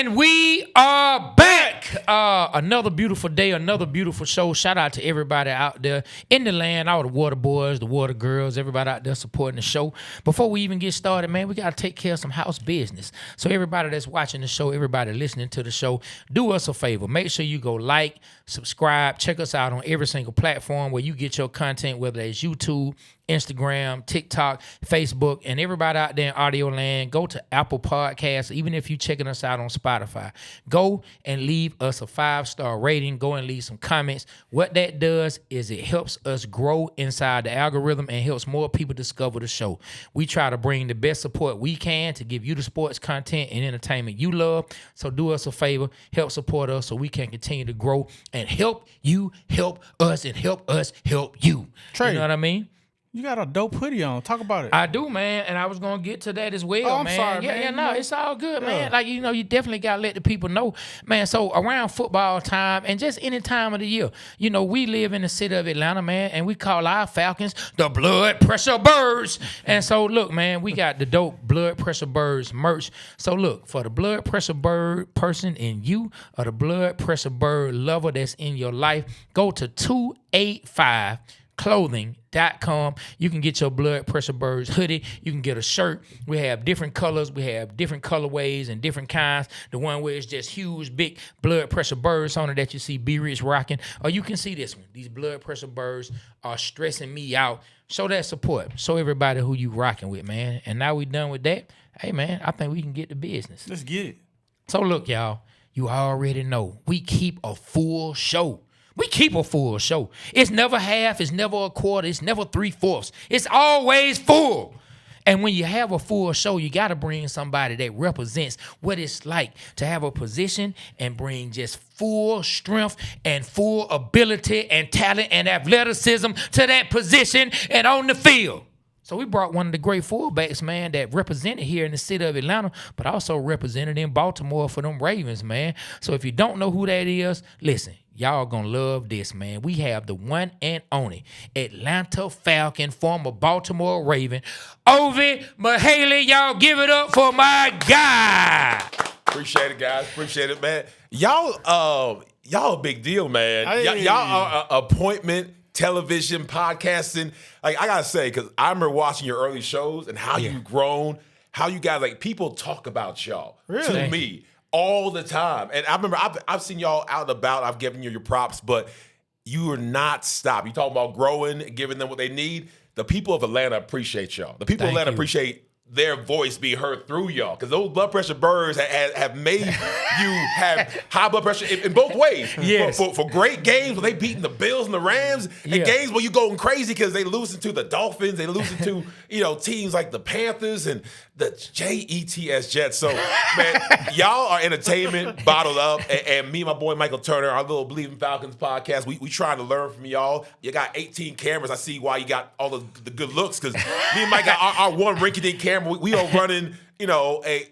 And we are back. Another beautiful day, another beautiful show. Shout out to everybody out there in the land, all the water boys, the water girls, everybody out there supporting the show. Before we even get started, man, we got to take care of some house business. So everybody that's watching the show, everybody listening to the show, do us a favor. Make sure you go like, subscribe, check us out on every single platform where you get your content, whether it's YouTube, Instagram, TikTok, Facebook, and everybody out there in audio land. Go to Apple Podcasts, even if you're checking us out on Spotify. Go and leave us a 5-star rating. Go and leave some comments. What that does is it helps us grow inside the algorithm and helps more people discover the show. We try to bring the best support we can to give you the sports content and entertainment you love. So do us a favor, help support us so we can continue to grow and help you help us and help us help you. Trey, you know what I mean? You got a dope hoodie on. Talk about it. I do, man, and I was gonna get to that as well, I'm man. sorry, yeah, man. no, it's all good, man. Like, you know, you definitely gotta let the people know, man. So around football time and just any time of the year, you know, we live in the city of Atlanta, man, and we call our Falcons the Blood Pressure Birds. And so, look, man, we got the dope Blood Pressure Birds merch. So look, for the Blood Pressure Bird person in you or the Blood Pressure Bird lover that's in your life, go to 285clothing.com. You can get your Blood Pressure Birds hoodie. You can get a shirt. We have different colors. We have different colorways and different kinds. The one where it's just huge, big Blood Pressure Birds on it that you see B Rich rocking. Or you can see this one. These Blood Pressure Birds are stressing me out. Show that support. Show everybody who you rocking with, man. And now we done with that. Hey, man, I think we can get to business. Let's get it. So look, y'all. You already know. We keep a full show. We keep a full show. It's never half. It's never a quarter. It's never 3/4. It's always full. And when you have a full show, you got to bring somebody that represents what it's like to have a position and bring just full strength and full ability and talent and athleticism to that position and on the field. So we brought one of the great fullbacks, man, that represented here in the city of Atlanta, but also represented in Baltimore for them Ravens, man. So if you don't know who that is, listen, y'all gonna love this, man. We have the one and only Atlanta Falcon, former Baltimore Raven, Ovie Mughelli. Y'all give it up for my guy. Appreciate it, guys. Appreciate it, man. Y'all a big deal, man. Hey. Y'all are appointment television, podcasting. Like, I gotta say, because I remember watching your early shows and how you've grown, how you guys, like, people talk about y'all to me all the time. And I remember I've seen y'all out and about. I've given you your props, but you are not stopped. You talk about growing, giving them what they need. The people of Atlanta appreciate y'all. The people of Atlanta appreciate their voice being heard through y'all, because those blood pressure birds have made you have high blood pressure in both ways. Yes. For great games where they beating the Bills and the Rams, and games where you going crazy because they losing to the Dolphins, they losing to teams like the Panthers and the Jets. So man, y'all are entertainment bottled up, and me and my boy Michael Turner, our little Believe in Falcons podcast, we trying to learn from y'all. You got 18 cameras. I see why you got all the good looks, because me and Mike got our one rinky-dink camera. We are running, a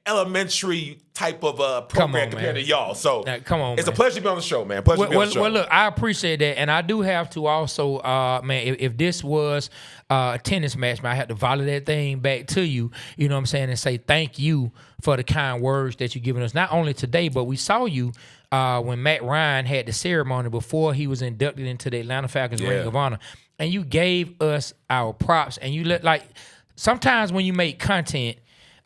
elementary type of program compared to y'all. So come on, it's man. a pleasure to be on the show, man. Pleasure to be on the show. Well, look, I appreciate that, and I do have to also, man, if this was a tennis match, man, I have to volley that thing back to you, you know what I'm saying, and say thank you for the kind words that you're giving us, not only today, but we saw you when Matt Ryan had the ceremony before he was inducted into the Atlanta Falcons Ring of Honor, and you gave us our props, and you sometimes when you make content,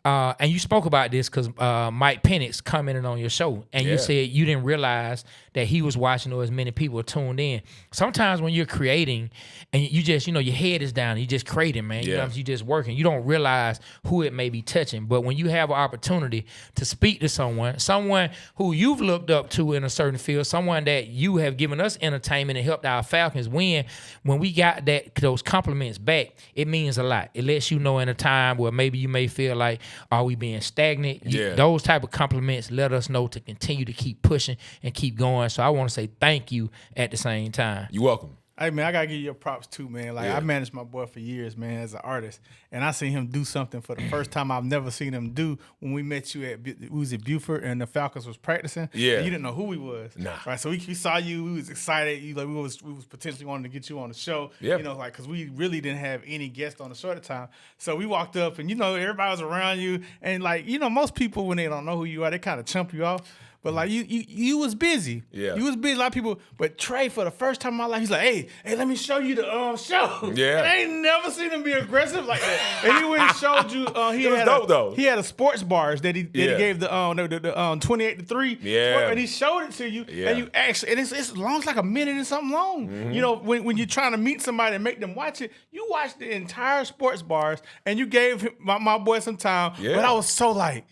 and you spoke about this because Mike Penix commented on your show, and you said you didn't realize that he was watching or as many people tuned in. Sometimes when you're creating and you just, your head is down, you just creating, man. You just working. You don't realize who it may be touching. But when you have an opportunity to speak to someone who you've looked up to in a certain field, someone that you have given us entertainment and helped our Falcons win, when we got those compliments back, it means a lot. It lets you know in a time where maybe you may feel like, are we being stagnant? Those type of compliments let us know to continue to keep pushing and keep going. So I want to say thank you at the same time. You're welcome. Hey, man, I got to give you your props, too, man. Like, Yeah. I managed my boy for years, man, as an artist. And I seen him do something for the first time I've never seen him do when we met you at, we was at Buford and the Falcons was practicing. Yeah. And you didn't know who he was. Nah. Right, so we saw you. We was excited. We was potentially wanting to get you on the show. Yeah. You know, like, because we really didn't have any guests on the show at the time. So we walked up and, everybody was around you. And, like, most people, when they don't know who you are, they kind of chump you off. But like you was busy. Yeah. You was busy. A lot of people. But Trey, for the first time in my life, he's like, hey, let me show you the show. Yeah. And I ain't never seen him be aggressive like that. And he went and showed you. It was dope, though. He had a sports bars that he gave the 28-3. Yeah. And he showed it to you. Yeah. And you actually, and it's long, it's like a minute and something long. Mm-hmm. When you're trying to meet somebody and make them watch it, you watch the entire sports bars and you gave my boy some time. Yeah. But I was so like,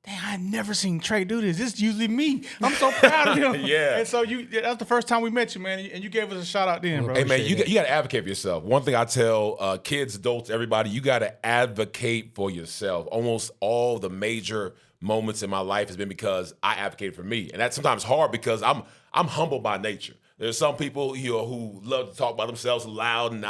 damn, I never seen Trey do this. This is usually me. I'm so proud of him. Yeah. And so that's the first time we met you, man. And you gave us a shout out then, bro. Hey, man, you got to advocate for yourself. One thing I tell kids, adults, everybody, you got to advocate for yourself. Almost all the major moments in my life has been because I advocated for me. And that's sometimes hard because I'm humble by nature. There's some people who love to talk about themselves loud, and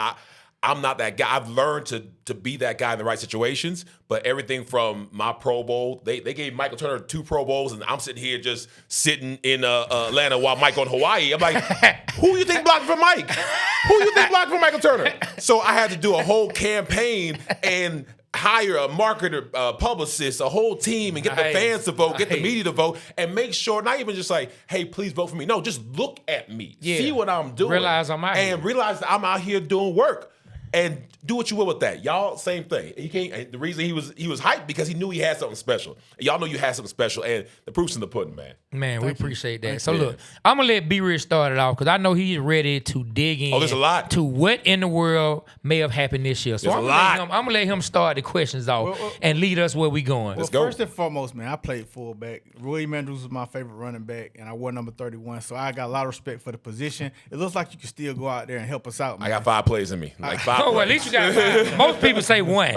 I'm not that guy. I've learned to be that guy in the right situations, but everything from my Pro Bowl, they gave Michael Turner 2 Pro Bowls, and I'm sitting here just sitting in Atlanta while Mike on Hawaii. I'm like, who you think blocked for Mike? Who you think blocked for Michael Turner? So I had to do a whole campaign and hire a marketer, publicist, a whole team, and get the fans to vote, get the media to vote, and make sure, not even just like, hey, please vote for me. No, just look at me. Yeah. See what I'm doing. Realize I'm out here. And realize that I'm out here doing work. And do what you will with that. Y'all, same thing. He can't. The reason he was hyped because he knew he had something special. And y'all know you had something special, and the proof's in the pudding, man. Man, we appreciate that. So look, I'm gonna let B Rich start it off because I know he's ready to dig in. Oh, there's a lot. To what in the world may have happened this year. So There's I'm a gonna let him start the questions off and lead us where we going. Let's go. First and foremost, man, I played fullback. William Andrews was my favorite running back, and I wore number 31. So I got a lot of respect for the position. It looks like you can still go out there and help us out, man. I got 5 plays in me. Like 5 Oh, well, plays. at least you got 5. Most people say 1.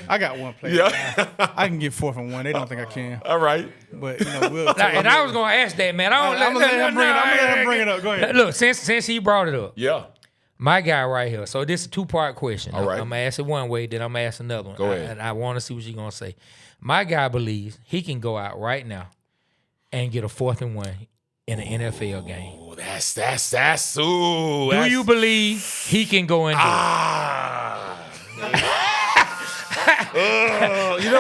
I got 1 play. Yeah. I can get 4th and 1. They don't think I can. All right. But, we'll Now, and I was gonna ask that, man. I'm gonna let him bring it up. Go ahead. Look, since he brought it up, Yeah. my guy right here. So this is a 2-part question. All right. I'm gonna ask it one way, then I'm gonna ask another one. Go ahead. And I want to see what you're gonna say. My guy believes he can go out right now and get a 4th and 1 in an NFL game. Oh, that's ooh. Do you believe he can go and do You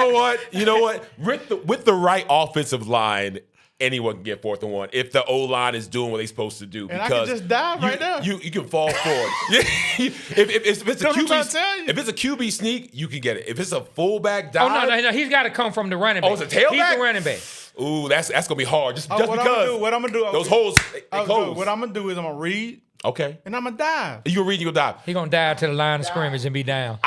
know what? With the right offensive line, anyone can get 4th and 1 if the O-line is doing what they're supposed to do. And I can just dive right now. You can fall forward. if it's a That's what I'm trying to tell QB, you. if it's a QB sneak, you can get it. If it's a fullback dive, Oh no, he's got to come from the running back. Oh, it's a tailback? He's the running back. ooh, that's gonna be hard. Just What because I'm gonna do? those holes they close. What I'm gonna do is I'm gonna read Okay. and I'm gonna dive. You gonna read, you gonna dive. He gonna dive to the line of scrimmage and be down.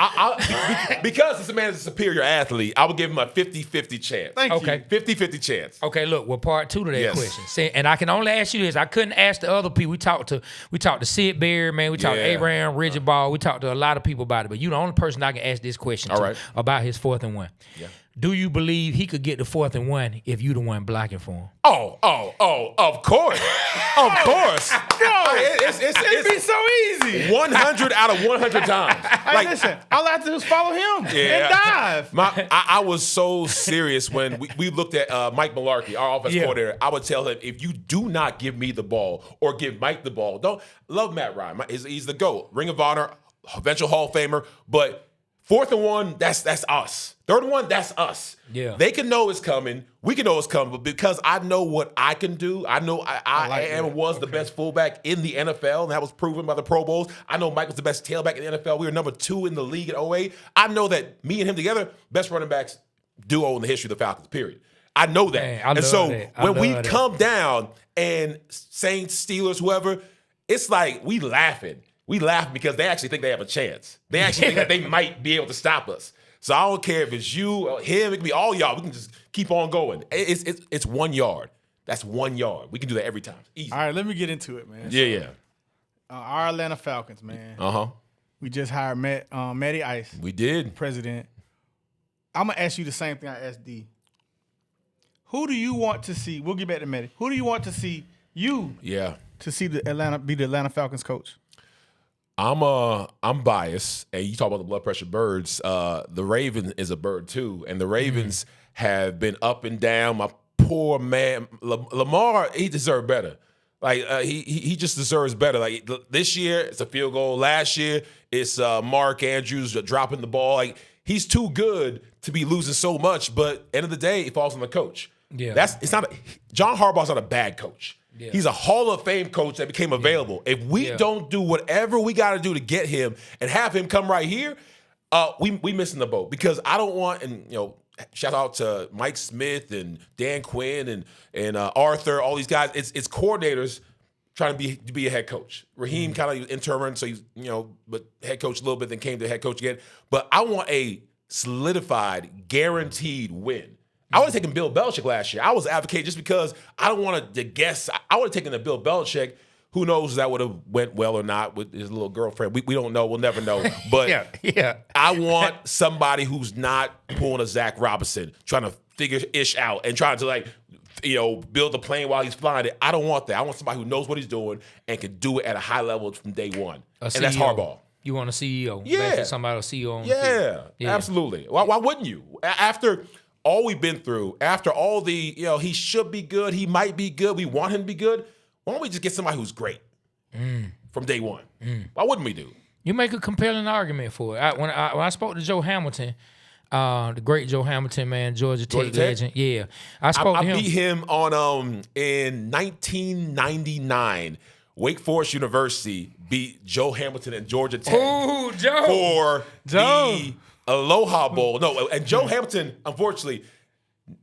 Because this man is a superior athlete, I would give him a 50-50 chance. Thank Okay. you. 50-50 chance. Okay, look, well, part 2 to that Yes. question. See, and I can only ask you this. I couldn't ask the other people. We talked to Sid Bear, man. We talked to Yeah. Abraham Ridgeball. We talked to a lot of people about it. But you the only person I can ask this question All to right. about his 4th and 1. Yeah. Do you believe he could get the 4th and 1 if you the one blocking for him? Oh, of course. Of course. No, It's be so easy. 100 out of 100 times. Hey, listen, all I have to do is follow him and dive. I was so serious when we looked at Mike Mularkey, our offensive coordinator. I would tell him, if you do not give me the ball or give Mike the ball, don't love Matt Ryan. He's the GOAT, Ring of Honor, eventual Hall of Famer, but 4th and 1, that's us. 3rd and 1, that's us. Yeah. They can know it's coming. We can know it's coming. But because I know what I can do, I know I was the best fullback in the NFL, and that was proven by the Pro Bowls. I know Mike was the best tailback in the NFL. We were number 2 in the league at 08. I know that me and him together, best running backs duo in the history of the Falcons, period. I know that. Man, I and love so that. when we come down and Saints, Steelers, whoever, it's like we laughing. We laugh because they actually think they have a chance. They actually think that they might be able to stop us. So I don't care if it's you or him. It can be all y'all. We can just keep on going. It's 1 yard. That's 1 yard. We can do that every time. Easy. All right, let me get into it, man. Yeah. Our Atlanta Falcons, man. Uh-huh. We just hired Matty Ice, We did. president. I'm gonna ask you the same thing I asked D. Who do you want to see? We'll get back to Matty. Who do you want to see you to see be the Atlanta Falcons coach? I'm biased, and you talk about the blood pressure birds. The Raven is a bird too, and the Ravens have been up and down. My poor man, Lamar, he deserved better. Like he just deserves better. Like this year, it's a field goal. Last year, it's Mark Andrews dropping the ball. Like he's too good to be losing so much. But end of the day, it falls on the coach. Yeah, John Harbaugh's not a bad coach. Yeah. He's a Hall of Fame coach that became available. If we don't do whatever we got to do to get him and have him come right here, we missing the boat, because I don't want, and shout out to Mike Smith and Dan Quinn and Arthur, all these guys. It's coordinators trying to be a head coach. Raheem kind of interim, so he's but head coach a little bit, then came to head coach again. But I want a solidified, guaranteed win. I would have taken Bill Belichick last year. I was advocating just because I don't want to guess. I would have taken the Bill Belichick. Who knows if that would have went well or not with his little girlfriend. We don't know. We'll never know. But I want somebody who's not pulling a Zach Robinson, trying to figure ish out and trying to build a plane while he's flying it. I don't want that. I want somebody who knows what he's doing and can do it at a high level from day one. And that's Harbaugh. You want a CEO? Yeah. Somebody to CEO on the field. Yeah, absolutely. Why wouldn't you? After all we've been through, after all the, he should be good, he might be good, we want him to be good, why don't we just get somebody who's great from day one? Why wouldn't we do? You make a compelling argument for it. When I spoke to Joe Hamilton, the great Joe Hamilton, man, Georgia Tech legend. Yeah. I spoke to him. I beat him on in 1999. Wake Forest University beat Joe Hamilton and Georgia Tech. Ooh, Joe. For the Aloha Bowl. No, and Joe Hamilton, unfortunately,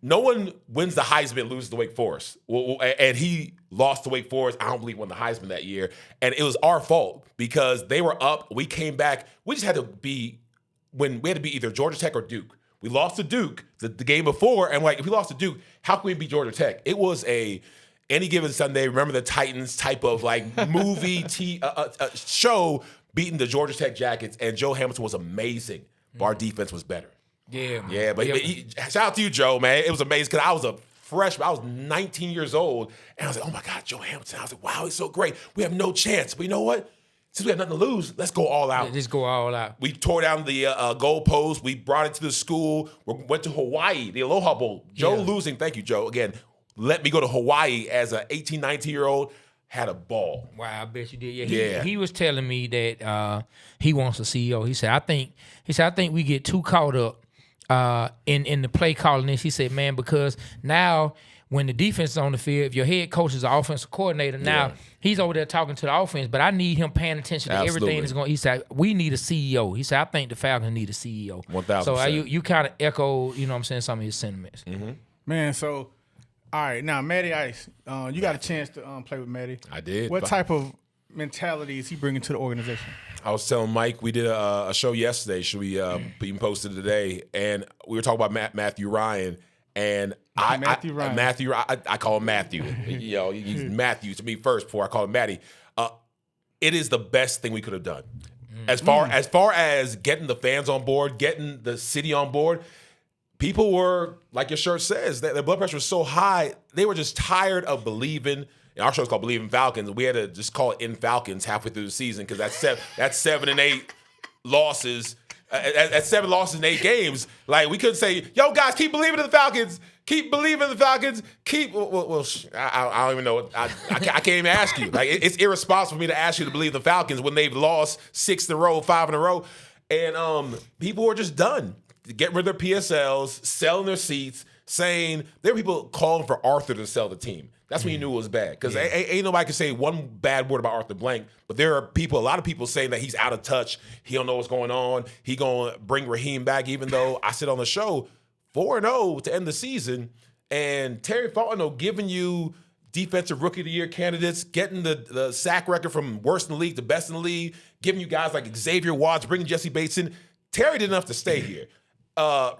no one wins the Heisman and loses to Wake Forest. And he lost to Wake Forest. I don't believe won the Heisman that year. And it was our fault because they were up. We came back. We just had to be either Georgia Tech or Duke. We lost to Duke the game before. And if we lost to Duke, how can we beat Georgia Tech? It was any given Sunday, remember the Titans type of movie show beating the Georgia Tech Jackets. And Joe Hamilton was amazing. Our defense was better. Yeah, but shout out to you, Joe, man. It was amazing because I was a freshman. I was 19 years old, and I was like, oh, my God, Joe Hamilton. I was like, wow, he's so great. We have no chance. But you know what? Since we have nothing to lose, let's go all out. Just go all out. We tore down the goalpost. We brought it to the school. We went to Hawaii, the Aloha Bowl. Joe losing. Thank you, Joe. Again, let me go to Hawaii as an 18, 19-year-old. Had a ball. Wow, I bet you did. Yeah. He was telling me that he wants a CEO. He said, I think we get too caught up in the play calling this. He said, man, because now when the defense is on the field, if your head coach is an offensive coordinator, now he's over there talking to the offense, but I need him paying attention to everything that's going. He said, we need a CEO. He said, I think the Falcons need a CEO. 1,000%. So you kind of echo, some of his sentiments. Mm-hmm. Man, so all right, now Matty Ice, you got a chance to play with Matty. I did. What type of mentality is he bringing to the organization? I was telling Mike, we did a show yesterday. Should we be posted today? And we were talking about Matthew Ryan. And I call him Matthew. He's Matthew to me first before I call him Matty. It is the best thing we could have done. As far as getting the fans on board, getting the city on board. People were, like your shirt says, their blood pressure was so high, they were just tired of believing. Our show's called Believe in Falcons. We had to just call it In Falcons halfway through the season because that's 7 and 8 losses. At 7 losses in 8 games, we couldn't say, "Yo, guys, keep believing in the Falcons. Keep believing in the Falcons. Keep." I don't even know. I can't even ask you. It's irresponsible for me to ask you to believe the Falcons when they've lost 6 in a row, 5 in a row, and people were just done. Getting rid of their PSLs, selling their seats, saying there were people calling for Arthur to sell the team. That's when you knew it was bad. Because ain't nobody can say one bad word about Arthur Blank, but there are a lot of people saying that he's out of touch. He don't know what's going on. He going to bring Raheem back, even though I said on the show, 4-0 to end the season. And Terry Fontenot giving you defensive rookie of the year candidates, getting the sack record from worst in the league to best in the league, giving you guys like Xavier Watts, bringing Jesse Bates in. Terry did enough to stay here.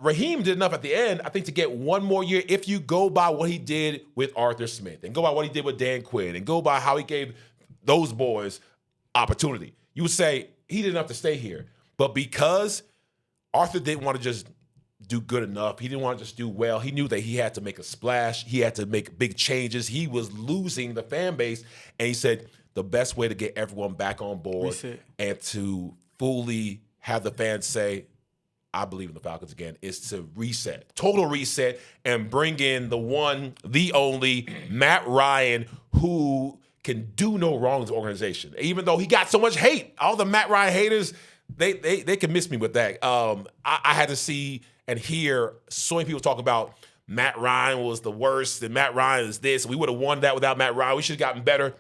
Raheem did enough at the end, I think, to get one more year if you go by what he did with Arthur Smith and go by what he did with Dan Quinn and go by how he gave those boys opportunity. You would say he did enough to stay here. But because Arthur didn't want to just do good enough. He didn't want to just do well. He knew that he had to make a splash. He had to make big changes. He was losing the fan base. And he said the best way to get everyone back on board and to fully have the fans say, I believe in the Falcons again, is to reset, total reset, and bring in the one, the only Matt Ryan, who can do no wrong in the organization. Even though he got so much hate, all the Matt Ryan haters, they can miss me with that. I had to see and hear so many people talk about Matt Ryan was the worst and Matt Ryan is this. We would have won that without Matt Ryan. We should have gotten better.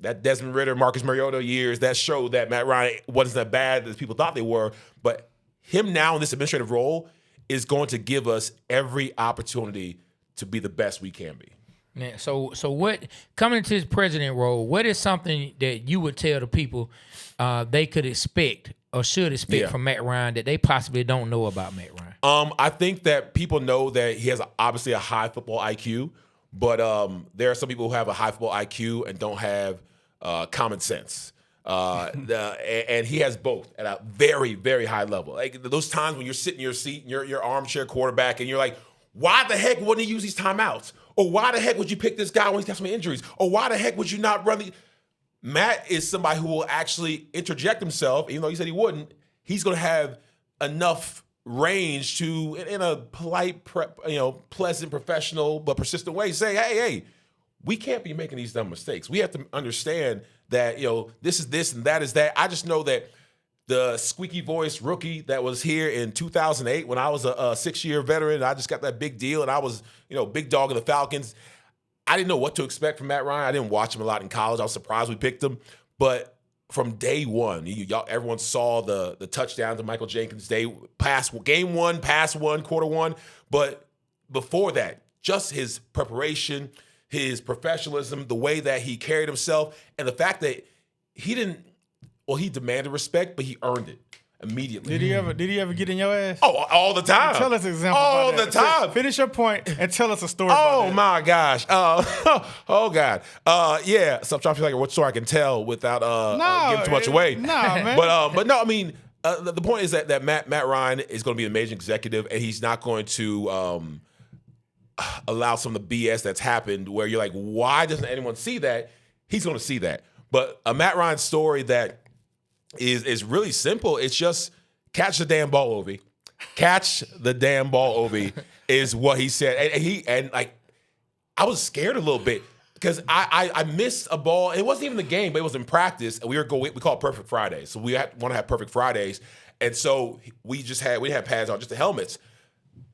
That Desmond Ridder, Marcus Mariota years, that showed that Matt Ryan wasn't as bad as people thought they were. But him now in this administrative role is going to give us every opportunity to be the best we can be. Man, so what, coming into his president role, what is something that you would tell the people they could expect or should expect from Matt Ryan that they possibly don't know about Matt Ryan? I think that people know that he has obviously a high football IQ, but there are some people who have a high football IQ and don't have common sense. And he has both at a very, very high level. Like those times when you're sitting in your seat, and you're your armchair quarterback, and you're like, why the heck wouldn't he use these timeouts? Or why the heck would you pick this guy when he's got some injuries? Or why the heck would you not run the... Matt is somebody who will actually interject himself, even though he said he wouldn't. He's going to have enough range to, in a polite, pleasant, professional, but persistent way, say, hey, we can't be making these dumb mistakes. We have to understand that, this is this and that is that. I just know that the squeaky voice rookie that was here in 2008 when I was a 6-year veteran, I just got that big deal and I was, big dog of the Falcons. I didn't know what to expect from Matt Ryan. I didn't watch him a lot in college. I was surprised we picked him. But from day one, everyone saw the touchdown to Michael Jenkins game one, pass one, quarter one. But before that, just his preparation, his professionalism, the way that he carried himself, and the fact that he demanded respect, but he earned it immediately. Did he ever get in your ass? Oh, all the time. Tell us an example. All about the that. time. Finish your point and tell us a story. Oh my gosh. Oh God. Yeah. So I'm trying to feel like what story I can tell without giving too much away. Nah, man. But no. I mean, the point is that Matt Ryan is going to be an amazing executive, and he's not going to allow some of the BS that's happened where you're like, why doesn't anyone see that? He's going to see that. But a Matt Ryan story that is really simple. It's just catch the damn ball, Ovie. Catch the damn ball, Ovie, is what he said. And I was scared a little bit because I missed a ball. It wasn't even the game, but it was in practice. And we call it Perfect Fridays. So we want to have Perfect Fridays. And so we didn't have pads on, just the helmets.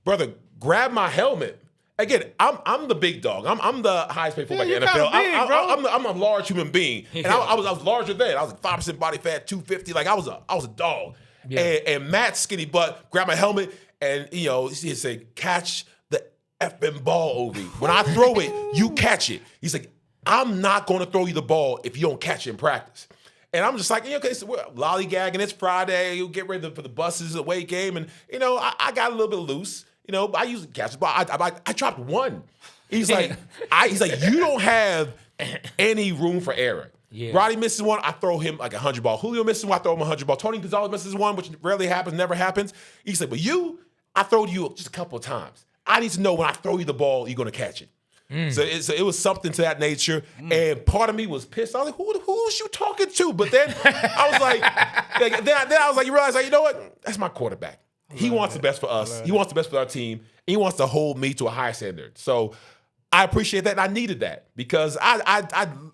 Brother, grab my helmet. Again, I'm the big dog. I'm the highest paid fullback in the NFL. I'm a large human being, and I was larger than. I was like 5% body fat, 250. Like I was a dog. Yeah. And Matt's skinny butt grabbed my helmet, and he said, "Catch the effing ball, Ovie. When I throw it, you catch it." He's like, "I'm not going to throw you the ball if you don't catch it in practice." And I'm just like, okay, so we're lollygagging. It's Friday. You'll get ready for the buses away game, and I got a little bit loose. I usually catch the ball. I dropped one. He's like, you don't have any room for error. Yeah. Roddy misses one, I throw him like a 100 ball. Julio misses one, I throw him a 100 ball. Tony Gonzalez misses one, which rarely happens, never happens. He's like, but I throw you just a couple of times. I need to know when I throw you the ball, you're going to catch it. So it was something to that nature. And part of me was pissed. I was like, who's you talking to? But then I was like, then I was like, you realize, you know what? That's my quarterback. He wants the best for us. He wants the best for our team. And he wants to hold me to a high standard. So I appreciate that, and I needed that because I'm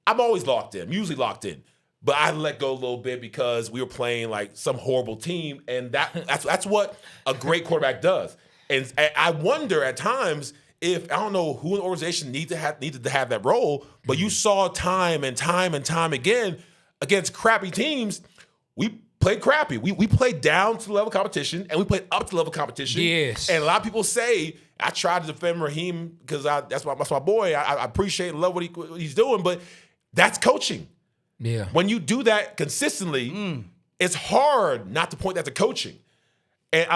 always locked in. I'm usually locked in. But I let go a little bit because we were playing like some horrible team, and that's what a great quarterback does. And I wonder at times if, I don't know who in the organization needed to have that role, but you saw time and time again against crappy teams, we played crappy. We played down to the level of competition, and we played up to the level of competition. Yes. And a lot of people say, I tried to defend Raheem because that's my boy. I appreciate and love what he's doing, but that's coaching. Yeah. When you do that consistently, it's hard not to point that to coaching. And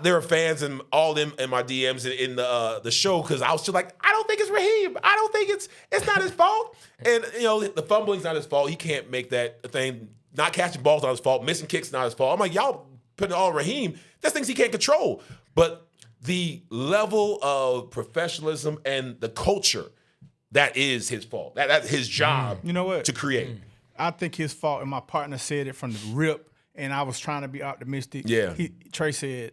there are fans and all them in my DMs in the show because I was just like, I don't think it's Raheem. I don't think it's not his fault. And the fumbling's not his fault. He can't make that thing. Not catching balls not his fault. Missing kicks not his fault. I'm like, y'all putting it all on Raheem. That's things he can't control. but the level of professionalism and the culture, that is his fault. That's his job. You know what? To create. I think his fault, and my partner said it from the rip, and I was trying to be optimistic. Yeah. Trey said,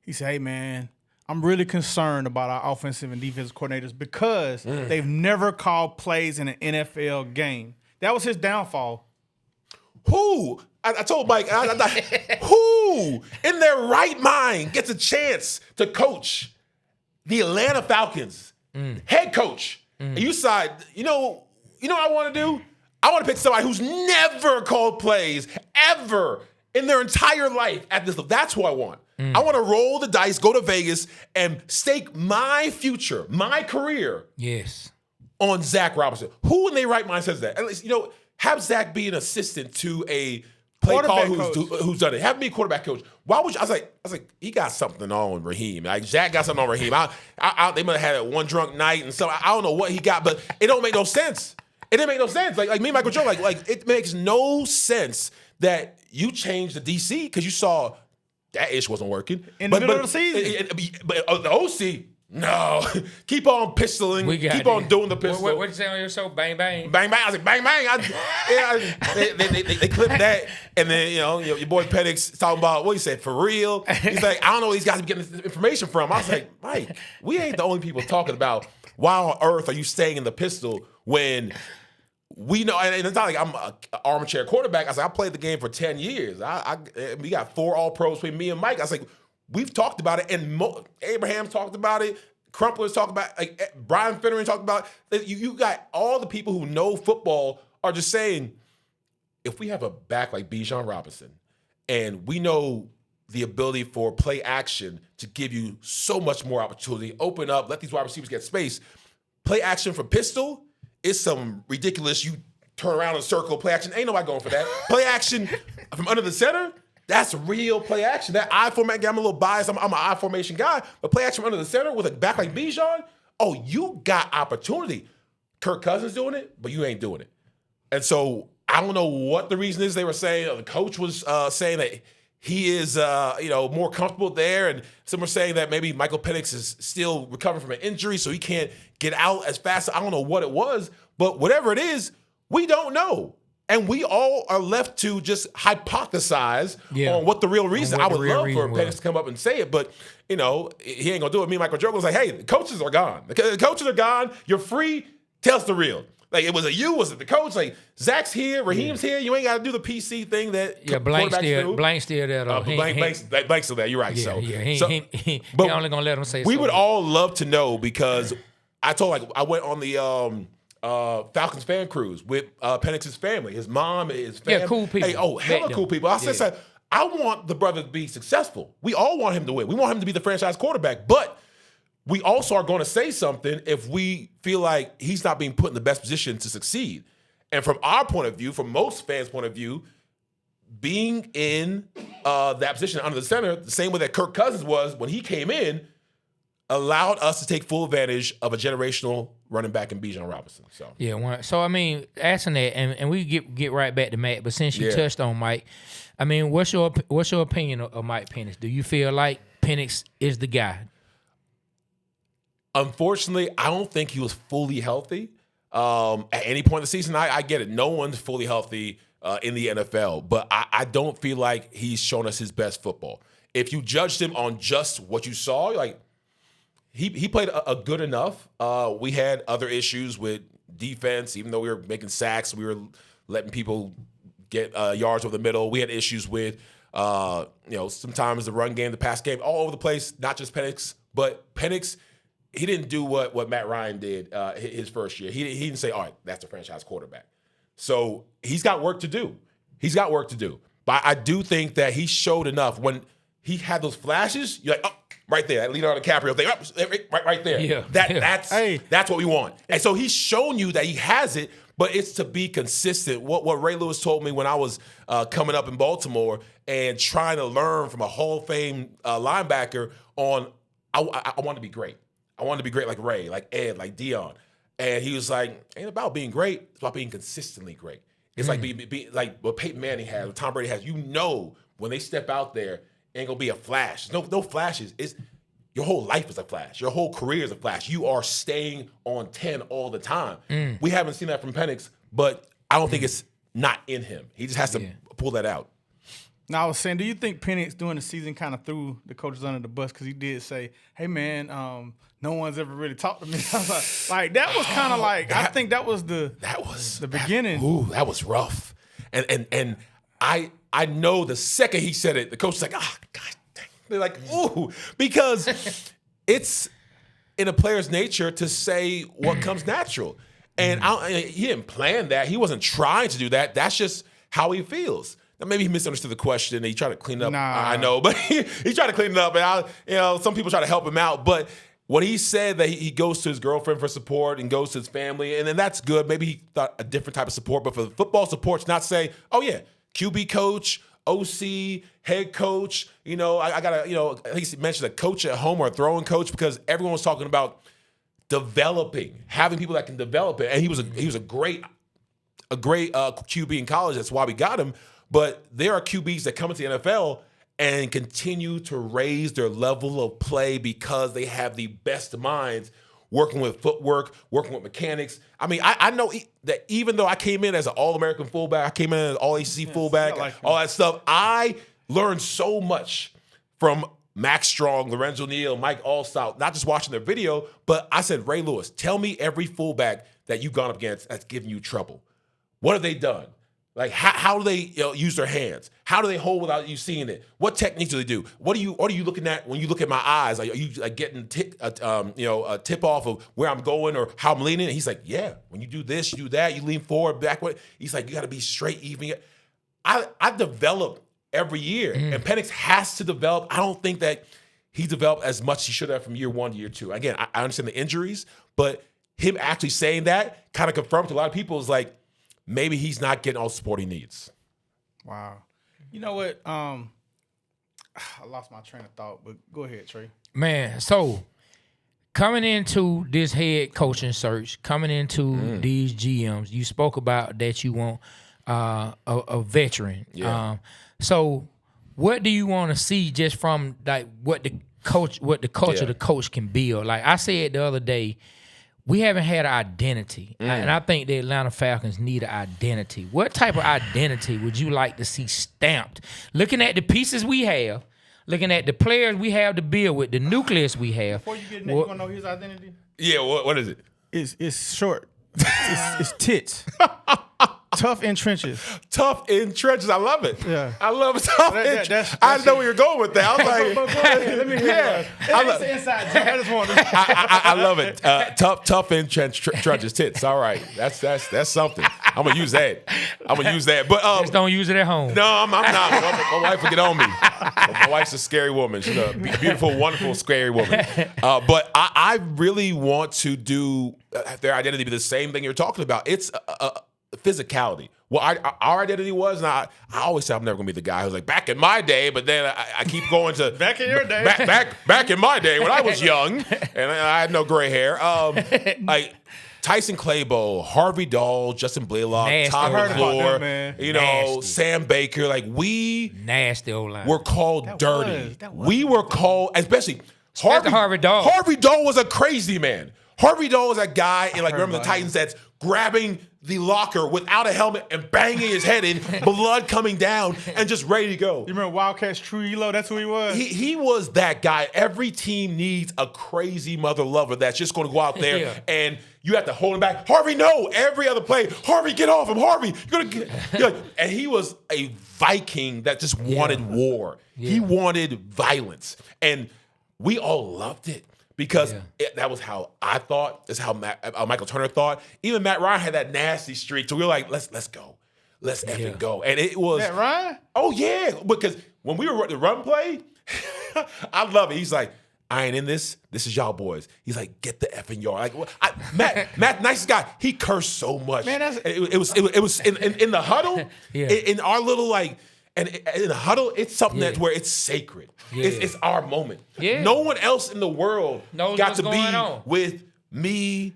hey, man, I'm really concerned about our offensive and defensive coordinators because they've never called plays in an NFL game. That was his downfall. Who? I told Mike, who in their right mind gets a chance to coach the Atlanta Falcons, head coach? And you decide, you know what I want to do? I want to pick somebody who's never called plays ever in their entire life at this level. That's who I want. I want to roll the dice, go to Vegas, and stake my future, my career, on Zach Robinson. Who in their right mind says that? At least, have Zach be an assistant to a play caller who's done it. Have me a quarterback coach. Why would you? I was like, he got something on Raheem. Like Zach got something on Raheem. They might have had one drunk night and so I don't know what he got, but it don't make no sense. It didn't make no sense. Like me and Michael Joe, like it makes no sense that you changed the DC because you saw that ish wasn't working in the middle of the season. But the OC. No, keep on pistoling. Keep on doing the pistol. What you say on your show? Bang bang, bang bang. I was like bang bang. They clipped that, and then your boy Penix talking about what he said for real. He's like, I don't know where these guys are getting this information from. I was like, Mike, we ain't the only people talking about why on earth are you staying in the pistol when we know. And it's not like I'm an armchair quarterback. I was like, I played the game for 10 years. We got 4 All-Pros between me and Mike. I was like, we've talked about it, and Abraham's talked about it. Crumpler's talked about it. Like Brian Finneran talked about it. You got all the people who know football are just saying, if we have a back like Bijan Robinson, and we know the ability for play action to give you so much more opportunity, open up, let these wide receivers get space. Play action for pistol is some ridiculous, you turn around and circle play action. Ain't nobody going for that. Play action from under the center, that's real play action. That I format guy, I'm a little biased. I'm an I formation guy, but play action from under the center with a back like Bijan, oh, you got opportunity. Kirk Cousins doing it, but you ain't doing it. And so I don't know what the reason is. They were saying the coach was saying that he is more comfortable there, and some were saying that maybe Michael Penix is still recovering from an injury, so he can't get out as fast. I don't know what it was, but whatever it is, we don't know. And we all are left to just hypothesize on what the real reason. I would love for Penix to come up and say it, but he ain't gonna do it. Me and Michael Jordan was like, hey, the coaches are gone. The coaches are gone. You're free. Tell us the real. Like, was it the coach? Like, Zach's here, Raheem's here. You ain't got to do the PC thing that Blank's still there though. Blank's still there. You're right. He only gonna let him say. We would all love to know because I went on the Falcons fan cruise with Penix's family, his mom, his family. Yeah, cool people. Hey, hella cool people. I said, I want the brother to be successful. We all want him to win. We want him to be the franchise quarterback, but we also are going to say something if we feel like he's not being put in the best position to succeed. And from our point of view, from most fans' point of view, being in that position under the center, the same way that Kirk Cousins was when he came in, allowed us to take full advantage of a generational running back in Bijan Robinson. So I mean, asking that, and we get right back to Matt, but since you touched on Mike, I mean, what's your opinion of Mike Penix? Do you feel like Penix is the guy? Unfortunately, I don't think he was fully healthy at any point in the season. I get it. No one's fully healthy in the NFL, but I don't feel like he's shown us his best football. If you judged him on just what you saw, like he played a good enough. We had other issues with defense, even though we were making sacks, we were letting people get yards over the middle. We had issues with sometimes the run game, the pass game, all over the place. Not just Penix, but Penix. He didn't do what Matt Ryan did his first year. He didn't say, all right, that's the franchise quarterback. So he's got work to do. But I do think that he showed enough. When he had those flashes, you're like, oh, right there, that Leonardo DiCaprio thing, right there. Yeah. That's what we want. And so he's shown you that he has it, but it's to be consistent. What Ray Lewis told me when I was coming up in Baltimore and trying to learn from a Hall of Fame linebacker on, I want to be great. I wanted to be great like Ray, like Ed, like Dion. And he was like, ain't about being great. It's about being consistently great. It's like be like what Peyton Manning has, what Tom Brady has. You know when they step out there, ain't going to be a flash. No flashes. your whole life is a flash. Your whole career is a flash. You are staying on 10 all the time. We haven't seen that from Penix, but I don't think it's not in him. He just has to pull that out. Now, I was saying, do you think Penix during the season kind of threw the coaches under the bus? Because he did say, hey, man, no one's ever really talked to me. I was like that was kind of like, I think that was the beginning. That was rough. And I know the second he said it, the coach was like, God dang. They're like, ooh, because it's in a player's nature to say what comes natural. And he didn't plan that. He wasn't trying to do that. That's just how he feels. Now, maybe he misunderstood the question and he tried to clean it up. Nah. I know, but he tried to clean it up. And some people try to help him out. But when he said that he goes to his girlfriend for support and goes to his family, and then that's good. Maybe he thought a different type of support. But for the football support, to not say, oh, yeah, QB coach, OC, head coach, I got to, I think he mentioned a coach at home or a throwing coach because everyone was talking about developing, having people that can develop it. And he was a great QB in college. That's why we got him. But there are QBs that come into the NFL and continue to raise their level of play because they have the best minds working with footwork, working with mechanics. I mean, I know that even though I came in as an All-American fullback, I came in as an All-ACC fullback, all that stuff, I learned so much from Max Strong, Lorenzo Neal, Mike Allstout, not just watching their video, but I said, Ray Lewis, tell me every fullback that you've gone up against that's giving you trouble. What have they done? Like, how do they use their hands? How do they hold without you seeing it? What techniques do they do? What are you looking at when you look at my eyes? Like, are you getting a tip off of where I'm going or how I'm leaning? And he's like, yeah, when you do this, you do that, you lean forward, backward. He's like, you got to be straight, even. I develop every year, and Penix has to develop. I don't think that he developed as much as he should have from year 1 to year 2. Again, I understand the injuries, but him actually saying that kind of confirmed to a lot of people is like, maybe he's not getting all the support he needs. Wow. You know what? I lost my train of thought, but go ahead, Trey. Man, so coming into this head coaching search, coming into these GMs, you spoke about that you want a veteran. Yeah. So what do you want to see just from like what the culture the coach can build? Like I said the other day, we haven't had an identity, and I think the Atlanta Falcons need an identity. What type of identity would you like to see stamped? Looking at the pieces we have, looking at the players we have to build with, the nucleus we have. Before you get in there, you want to know his identity? Yeah, what is it? It's short. It's tits. Tough in trenches. Tough in trenches. I love it. Yeah. I love it. Tough in trenches. I know where you're going with that. I was like, but go ahead, let me hear it. It's the inside joke. I just want to. I love it. Tough in trenches. Tits. All right. That's something. I'm gonna use that. But just don't use it at home. No, I'm not. My wife will get on me. My wife's a scary woman. She's a beautiful, wonderful, scary woman. But I really want to do their identity be the same thing you're talking about. It's physicality. Well, our identity was, and I always say I'm never gonna be the guy who's like back in my day, but then I keep going to back in your day, back in my day when I was young and I had no gray hair. Like Tyson Clabo, Harvey Dahl, Justin Blaylock, Todd McClure, Sam Baker. Like we nasty old line. Were called dirty. We were called, especially Harvey Dahl. Harvey Dahl was a crazy man. Harvey Dahl was that guy, and like remember the Titans that's grabbing the locker without a helmet and banging his head in, blood coming down, and just ready to go. You remember Wildcats Trujillo? That's who he was. He was that guy. Every team needs a crazy mother lover that's just going to go out there and you have to hold him back. Harvey, no. Every other play, Harvey, get off him. Harvey, you're gonna get. And he was a Viking that just wanted war. Yeah. He wanted violence, and we all loved it. Because that was how I thought. That's how Michael Turner thought. Even Matt Ryan had that nasty streak. So we were like, let's go. Let's effing go. And it was Matt Ryan? Oh, yeah. Because when we were the run play, I love it. He's like, I ain't in this. This is y'all boys. He's like, get the effing yard. Like Matt, nicest guy. He cursed so much. Man, it was in the huddle, in our little like. And in the huddle, it's something that's where it's sacred. Yeah. It's our moment. Yeah. No one else in the world got to be with me,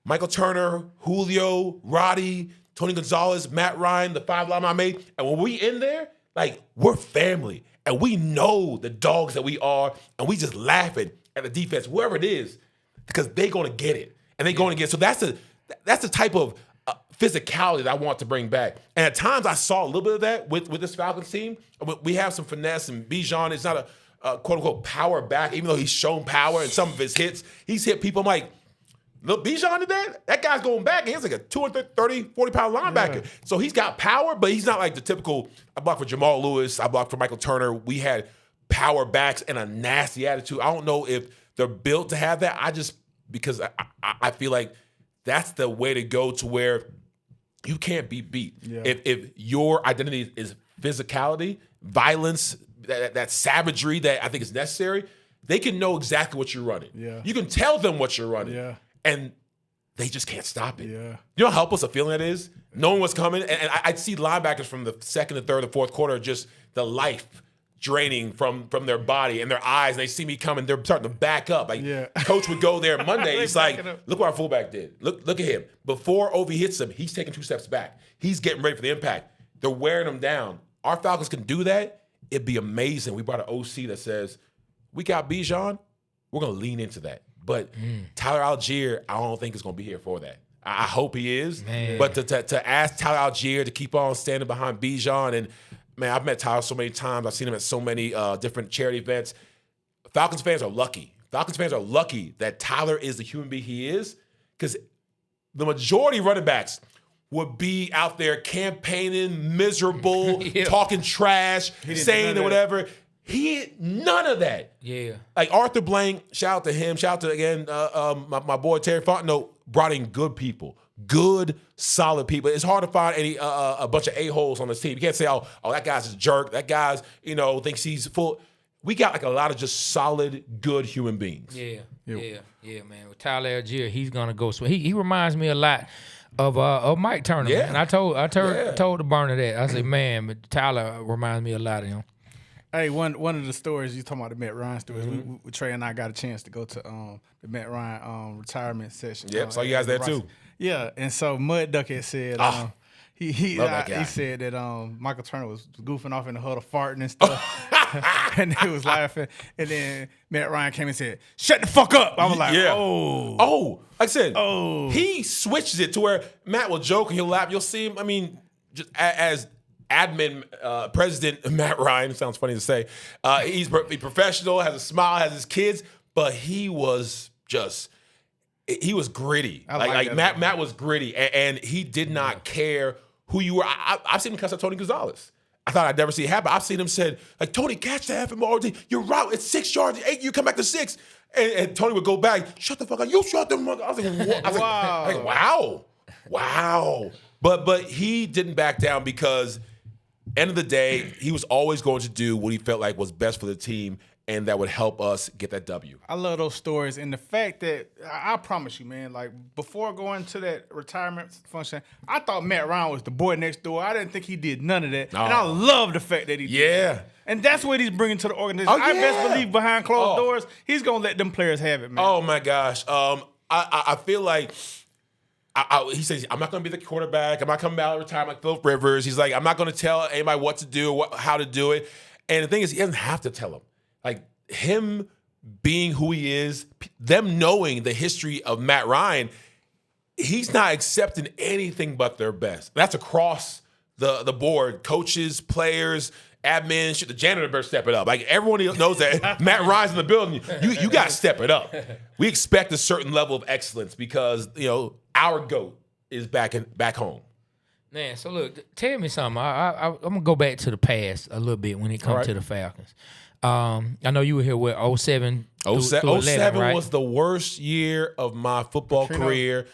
Michael Turner, Julio, Roddy, Tony Gonzalez, Matt Ryan, the 5 linemen I made. And when we in there, like, we're family. And we know the dogs that we are, and we just laughing. at the defense, whoever it is, because they're going to get it. And they're going to get it. So that's the type of physicality that I want to bring back. And at times I saw a little bit of that with this Falcons team. We have some finesse, and Bijan is not a quote-unquote power back, even though he's shown power in some of his hits. He's hit people. I'm like, look, Bijan did that? That guy's going back. He's like a 230, 40-pound linebacker. Yeah. So he's got power, but he's not like the typical, I blocked for Jamal Lewis, I blocked for Michael Turner. We had power backs and a nasty attitude. I don't know if they're built to have that. Because I feel like that's the way to go to where you can't be beat. Yeah. If your identity is physicality, violence, that savagery that I think is necessary, they can know exactly what you're running. Yeah. You can tell them what you're running. Yeah. And they just can't stop it. Yeah. You know how helpless a feeling that is? Knowing what's coming. And I'd see linebackers from the second, and third, and fourth quarter, just the life draining from their body and their eyes, and they see me coming, they're starting to back up. Like, Coach would go there Monday, he's like, look what our fullback did. Look at him. Before Ovie hits him, he's taking 2 steps back. He's getting ready for the impact. They're wearing him down. Our Falcons can do that. It'd be amazing. We brought an OC that says, we got Bijan, we're going to lean into that. But Tyler Algier, I don't think is going to be here for that. I hope he is. Man. But to ask Tyler Algier to keep on standing behind Bijan, and man, I've met Tyler so many times. I've seen him at so many different charity events. Falcons fans are lucky. Falcons fans are lucky that Tyler is the human being he is, because the majority of running backs would be out there campaigning, miserable, talking trash, saying or whatever. He none of that. Yeah. Like Arthur Blank, shout out to him. Shout out to, again, my boy Terry Fontenot, brought in good people. Good, solid people. It's hard to find a bunch of a-holes on this team. You can't say, oh, that guy's a jerk. That guy's, thinks he's full. We got like a lot of just solid, good human beings. Yeah, man. With Tyler Algier, he's gonna go. So he reminds me a lot of Mike Turner. Yeah. Man. And I told the burner that. I said, man, but Tyler reminds me a lot of him. Hey, one of the stories you talking about, the Matt Ryan stories. We Trey and I got a chance to go to the Matt Ryan retirement session. Yep, saw you guys there too. Yeah, and so Mud Duck had said he said that Michael Turner was goofing off in the huddle, farting and stuff, and he was laughing. And then Matt Ryan came and said, "Shut the fuck up!" I was like, like I said, he switches it to where Matt will joke and he'll laugh. You'll see him. I mean, just as admin president Matt Ryan, sounds funny to say, he's professional, has a smile, has his kids, but he was gritty. Like Matt was gritty, and he did not care who you were. I've seen him cuss at Tony Gonzalez. I thought I'd never see it happen. I've seen him said, like, Tony, catch the effing ball. You're right. It's 6 yards, 8. You come back to 6. And Tony would go back, shut the fuck up. You shut the fuck up. I was like, what? Wow. But he didn't back down, because end of the day, he was always going to do what he felt like was best for the team, and that would help us get that W. I love those stories, and the fact that I promise you, man, like before going to that retirement function, I thought Matt Ryan was the boy next door. I didn't think he did none of that, and I love the fact that he did that. And that's what he's bringing to the organization. I best believe behind closed doors, he's gonna let them players have it, man. Oh my gosh, I feel like. He says, I'm not going to be the quarterback. I'm not coming out of retirement like Philip Rivers. He's like, I'm not going to tell anybody what to do, how to do it. And the thing is, he doesn't have to tell them. Like, him being who he is, them knowing the history of Matt Ryan, he's not accepting anything but their best. That's across the board. Coaches, players, admin, shit, the janitor better step it up. Like, everyone knows that Matt Ryan's in the building. You got to step it up. We expect a certain level of excellence because, our GOAT is back home. Man, so look, tell me something. I'm going to go back to the past a little bit when it comes to the Falcons. I know you were here with 07. 07 right? was the worst year of my football career.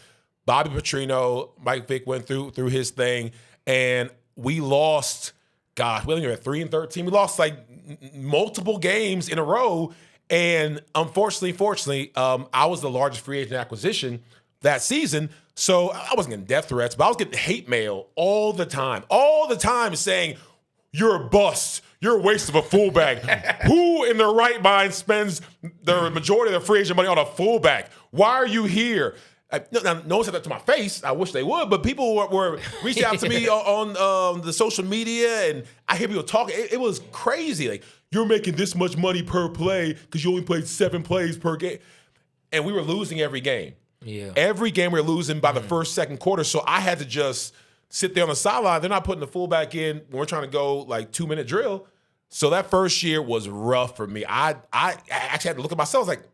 Bobby Petrino, Mike Vick went through his thing, and we lost, gosh, we were at 3-13. We lost like multiple games in a row, and fortunately, I was the largest free agent acquisition that season, so I wasn't getting death threats, but I was getting hate mail all the time saying, you're a bust, you're a waste of a fullback. Who in their right mind spends the majority of their free agent money on a fullback? Why are you here? No one said that to my face. I wish they would, but people were reaching out to me on the social media, and I hear people talking. It was crazy. Like, you're making this much money per play because you only played 7 plays per game. And we were losing every game. Yeah. Every game we were losing by the first, second quarter. So I had to just sit there on the sideline. They're not putting the fullback in when we're trying to go like 2-minute drill. So that first year was rough for me. I actually had to look at myself. I was like,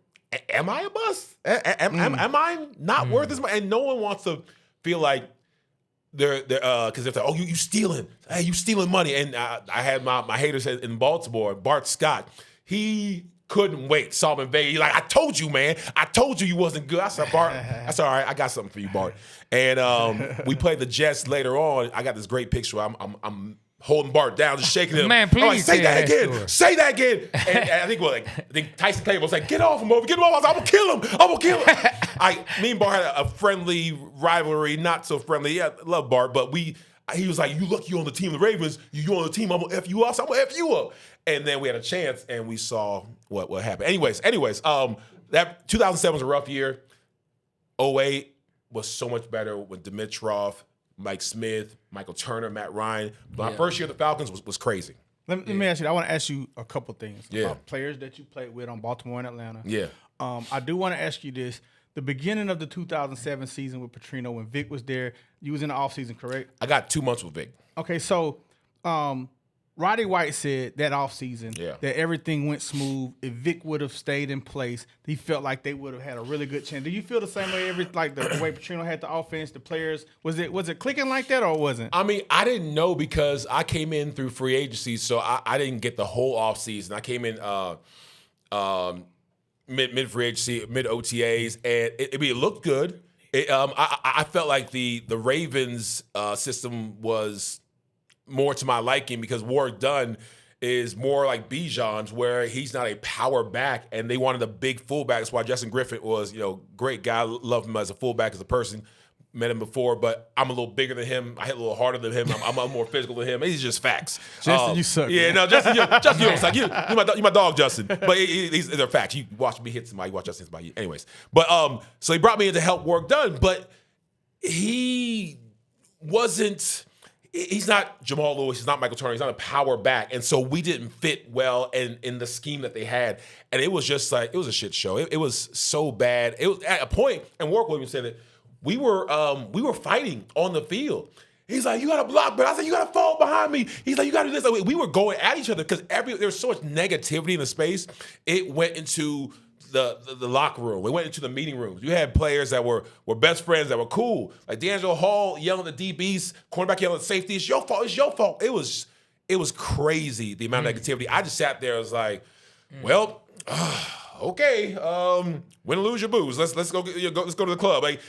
am I a bust? Am I not worth this much? And no one wants to feel like they're because if they're, oh, you stealing. Hey, you stealing money. And I had my haters in Baltimore, Bart Scott. He couldn't wait. Saw him in Vegas. He's like, I told you, man. I told you wasn't good. I said, Bart, that's all right. I got something for you, Bart. And we played the Jets later on. I got this great picture. I'm holding Bart down, just shaking him. Man, please like, say that again. story. Say that again. And I think Tyson Clay was like, get off him, over. Get him off. I was like, I'm gonna kill him. I'm gonna kill him. Me and Bart had a friendly rivalry, not so friendly. Yeah, I love Bart, but he was like, you look, you on the team of the Ravens, you on the team, I'm gonna F you up, so I'm gonna F you up. And then we had a chance and we saw what happened. Anyways, that 2007 was a rough year. 2008 was so much better with Dimitrov, Mike Smith, Michael Turner, Matt Ryan. But my first year at the Falcons was crazy. Let me ask you. I want to ask you a couple things about players that you played with on Baltimore and Atlanta. Yeah. I do want to ask you this. The beginning of the 2007 season with Petrino, when Vic was there, you was in the offseason, correct? I got 2 months with Vic. Okay, so Roddy White said that offseason that everything went smooth. If Vic would have stayed in place, he felt like they would have had a really good chance. Do you feel the same way? The way Petrino had the offense, the players, was it clicking like that or wasn't? I mean, I didn't know because I came in through free agency, so I didn't get the whole offseason. I came in mid free agency, mid OTAs, and it looked good. I felt like the Ravens system was more to my liking because Warrick Dunn is more like Bijan's, where he's not a power back, and they wanted a big fullback. That's why Justin Griffin was, great guy. Loved him as a fullback, as a person. Met him before, but I'm a little bigger than him. I hit a little harder than him. I'm more physical than him. These are just facts. Justin, you suck. Yeah, man. No, Justin, you don't suck. You my dog, Justin. But these are facts. You watch me hit somebody. You watch Justin hit somebody. Anyways, but so he brought me in to help Warrick Dunn, but he wasn't. He's not Jamal Lewis. He's not Michael Turner. He's not a power back. And so we didn't fit well in the scheme that they had. And it was just like, it was a shit show. It was so bad. It was at a point, and Warrick Williams said it, we were fighting on the field. He's like, you got to block, but I said, you got to fall behind me. He's like, you got to do this. We were going at each other because there was so much negativity in the space. It went into the locker room. We went into the meeting rooms. You had players that were best friends that were cool. Like D'Angelo Hall yelling at the DBs, cornerback yelling at safety. It's your fault. It's your fault. It was crazy, the amount of negativity. I just sat there. I was like, well, okay. Win or lose your booze. Let's go to the club. Like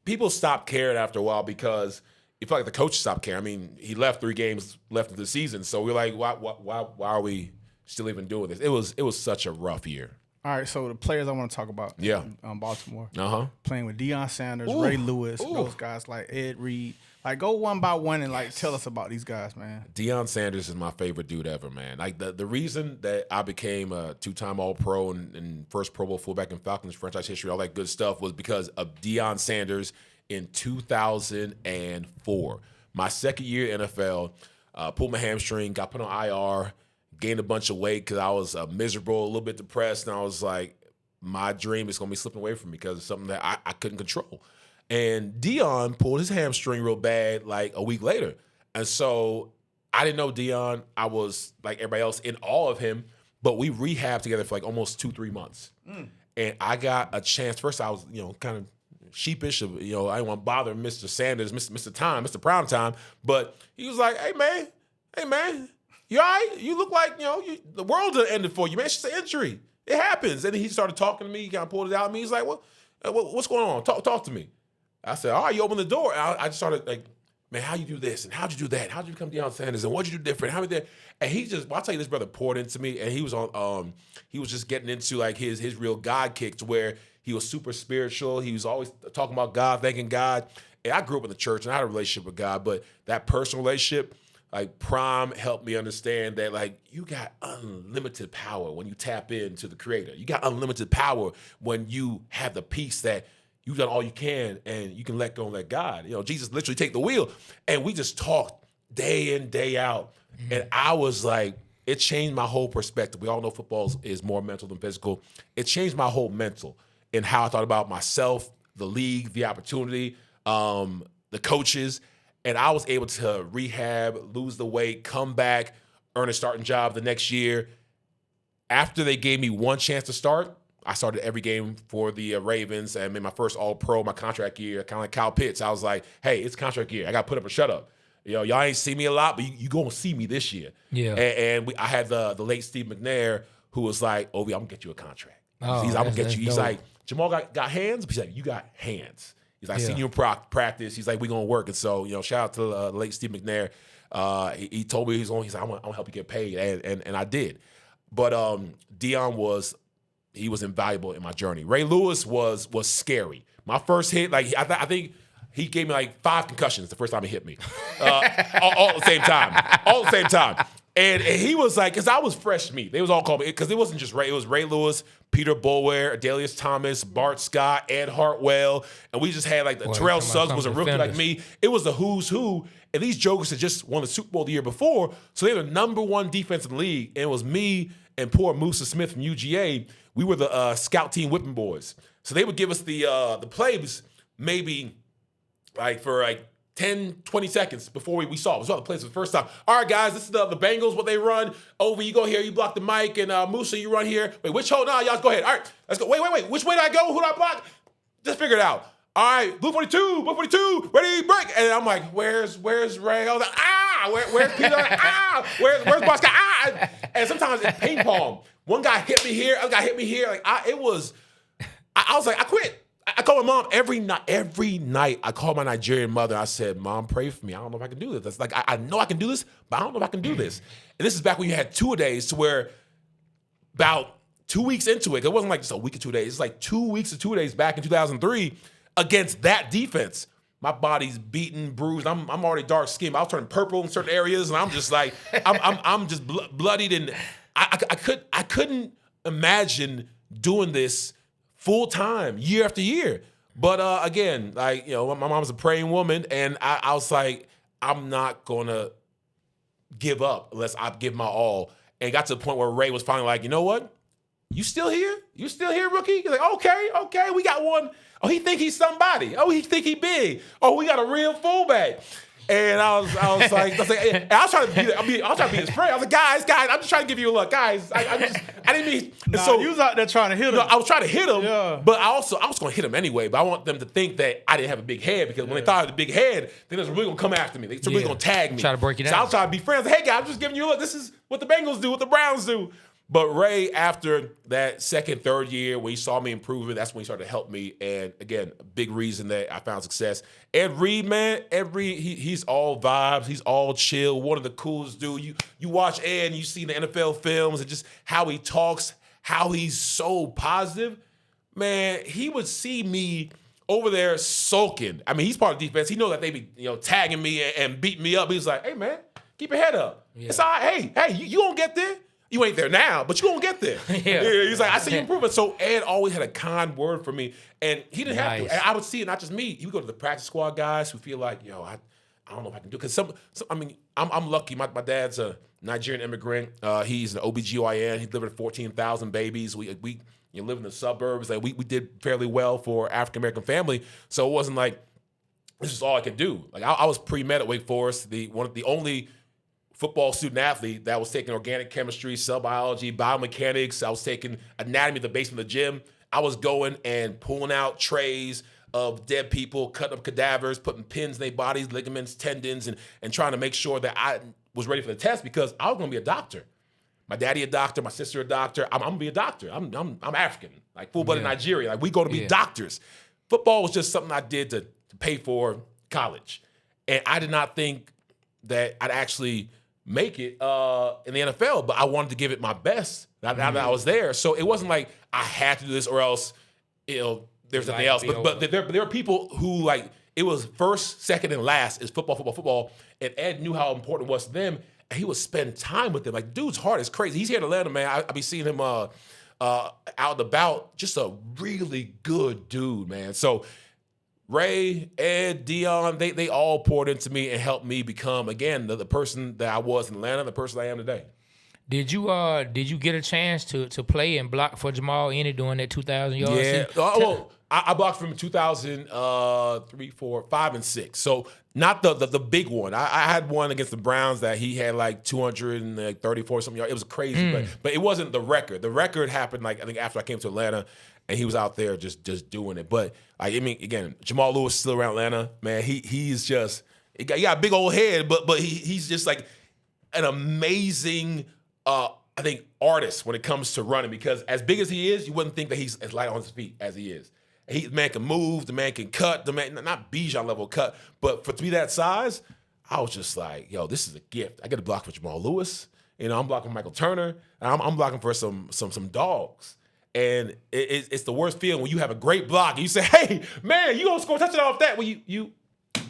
people stopped caring after a while because it felt like the coach stopped caring. I mean, he left 3 games left of the season, so we're like, why are we still even doing this? It was such a rough year. All right, so the players I want to talk about. Yeah. Baltimore. Playing with Deion Sanders, Ray Lewis, those guys like Ed Reed. Like, go one by one and tell us about these guys, man. Deion Sanders is my favorite dude ever, man. Like the reason that I became a 2-time All-Pro and first Pro Bowl fullback in Falcons franchise history, all that good stuff, was because of Deion Sanders in 2004. My second year in NFL, pulled my hamstring, got put on IR, gained a bunch of weight because I was miserable, a little bit depressed, and I was like, my dream is going to be slipping away from me because it's something that I couldn't control. And Deion pulled his hamstring real bad like a week later. And so I didn't know Deion. I was like everybody else in awe of him, but we rehabbed together for like almost 2-3 months. And I got a chance. First I was, kind of sheepish. I didn't want to bother Mr. Sanders, Mr. Time, Mr. Prime Time. But he was like, hey, man, you all right? You look like, the world ended for you, man. It's just an injury. It happens. And then he started talking to me. He kind of pulled it out of me. He's like, what's going on? Talk to me. I said, all right, you open the door. I just started like, man, how you do this? And how'd you do that? How'd you become Deion Sanders? And what'd you do different? How did that? And I'll tell you, this brother poured into me. And he was he was just getting into like his real God kick to where he was super spiritual. He was always talking about God, thanking God. And I grew up in the church and I had a relationship with God, but that personal relationship, like Prime helped me understand that like you got unlimited power when you tap into the Creator. You got unlimited power when you have the peace that you've done all you can and you can let go and let God. Jesus literally take the wheel. And we just talked day in, day out. And I was like, it changed my whole perspective. We all know football is more mental than physical. It changed my whole mental in how I thought about myself, the league, the opportunity, the coaches. And I was able to rehab, lose the weight, come back, earn a starting job the next year. After they gave me one chance to start, I started every game for the Ravens and made my first All-Pro my contract year, kind of like Kyle Pitts. I was like, hey, it's contract year. I got to put up or shut up. Y'all ain't see me a lot, but you going to see me this year. Yeah. And I had the late Steve McNair who was like, Ovie, I'm going to get you a contract. I'm going to get you. He's like, Jamal got hands? He's like, you got hands. He's like, I seen you in practice. He's like, we going to work. And so, shout out to the late Steve McNair. He told me he's like, I'm going to help you get paid. And I did. But Dion was invaluable in my journey. Ray Lewis was scary. My first hit, like I think he gave me like 5 concussions the first time he hit me, all at the same time. All at the same time. And he was like, because I was fresh meat. They was all called me, because it wasn't just Ray. It was Ray Lewis, Peter Boulware, Adelius Thomas, Bart Scott, Ed Hartwell. And we just had like the Terrell Suggs was a rookie like me. It was the who's who. And these jokers had just won the Super Bowl the year before. So they were the #1 defense in the league. And it was me and poor Musa Smith from UGA. We were the scout team whipping boys. So they would give us the plays maybe like for like 10, 20 seconds before we saw it. We saw the plays for the first time. All right, guys, this is the Bengals, what they run. Ovie, you go here, you block the mic, and Musa, you run here. Wait, which hole? Nah, y'all go ahead. All right, let's go. Wait. Which way do I go? Who do I block? Just figure it out. All right, blue 42, ready, break. And I'm like, where's Ray? I was like, where's Peter? Where's Bosca? And sometimes it's ping pong. One guy hit me here, other guy hit me here. Like I was like, I quit. I called my mom every night. I called my Nigerian mother. I said, Mom, pray for me. I don't know if I can do this. That's like, I know I can do this, but I don't know if I can do this. And this is back when you had 2-a-days to where about 2 weeks into it, it wasn't like just a week or 2 days. It's like 2 weeks or 2 days back in 2003 against that defense. My body's beaten, bruised. I'm already dark skinned. I was turning purple in certain areas, and I'm just like, I'm just bloodied, and I couldn't imagine doing this full time, year after year. But again, like, my mom's a praying woman, and I was like, I'm not gonna give up unless I give my all. And it got to the point where Ray was finally like, you know what? You still here? You still here, rookie? He's like, okay, we got one. Oh, he think he's somebody. Oh, he think he big. Oh, we got a real fullback. And I was like, and I was trying to be his friend. I was like, guys, I'm just trying to give you a look, guys. I didn't mean. So you was out there trying to hit him. I was trying to hit him, but I was going to hit him anyway. But I want them to think that I didn't have a big head, because when they thought I had a big head, then they're really going to come after me. They're really going to tag me. Try to break it So down. I was trying to be friends. Hey, guys, I'm just giving you a look. This is what the Bengals do, what the Browns do. But Ray, after that second, third year, when he saw me improving, that's when he started to help me. And again, a big reason that I found success. Ed Reed, man, he's all vibes. He's all chill. One of the coolest dude. You watch Ed and you see the NFL films and just how he talks, how he's so positive. Man, he would see me over there sulking. I mean, he's part of defense. He knows that they be tagging me and beating me up. He's like, hey, man, keep your head up. Yeah. It's all right. Hey, you gonna get there. You ain't there now, but you gonna get there. He's like, I see you improving. So Ed always had a kind word for me, and he didn't have to. And I would see it, not just me. He would go to the practice squad guys who feel like, I don't know if I can do it. Because I'm lucky. My dad's a Nigerian immigrant. He's an OBGYN. He delivered 14,000 babies. We live in the suburbs. Like we did fairly well for African American family. So it wasn't like this is all I could do. Like I was pre-med at Wake Forest, the only football student athlete that was taking organic chemistry, cell biology, biomechanics. I was taking anatomy in the basement of the gym. I was going and pulling out trays of dead people, cutting up cadavers, putting pins in their bodies, ligaments, tendons, and trying to make sure that I was ready for the test, because I was going to be a doctor. My daddy a doctor, my sister a doctor. I'm going to be a doctor. I'm African, like full-blooded Nigerian. Like we going to be doctors. Football was just something I did to pay for college. And I did not think that I'd actually make it in the NFL, but I wanted to give it my best now that I was there. So it wasn't like I had to do this or else, there's nothing else. But there are people who, like, it was first, second, and last is football. And Ed knew how important it was to them, and he would spend time with them. Like, dude's heart is crazy. He's here in Atlanta, man. I be seeing him out and about. Just a really good dude, man. So Ray, Ed, Dion, they all poured into me and helped me become, again, the person that I was in Atlanta, the person I am today. Did you get a chance to play and block for Jamal during that 2,000 yards? Yeah. Well, I blocked from 2003, 4, 5, and 6. So not the big one. I had one against the Browns that he had like 234 something yards. It was crazy, but it wasn't the record. The record happened like I think after I came to Atlanta, and he was out there just doing it. But like, I mean, again, Jamal Lewis is still around Atlanta, man. He's just he got a big old head, but he's just like an amazing. I think artist when it comes to running, because as big as he is, you wouldn't think that he's as light on his feet as he is. The man can move, the man can cut, the man not Bijan level cut, but to be that size, I was just like, yo, this is a gift. I get to block for Jamal Lewis, I'm blocking Michael Turner, and I'm blocking for some dogs. And it's the worst feeling when you have a great block and you say, hey, man, you gonna score a touchdown off that when you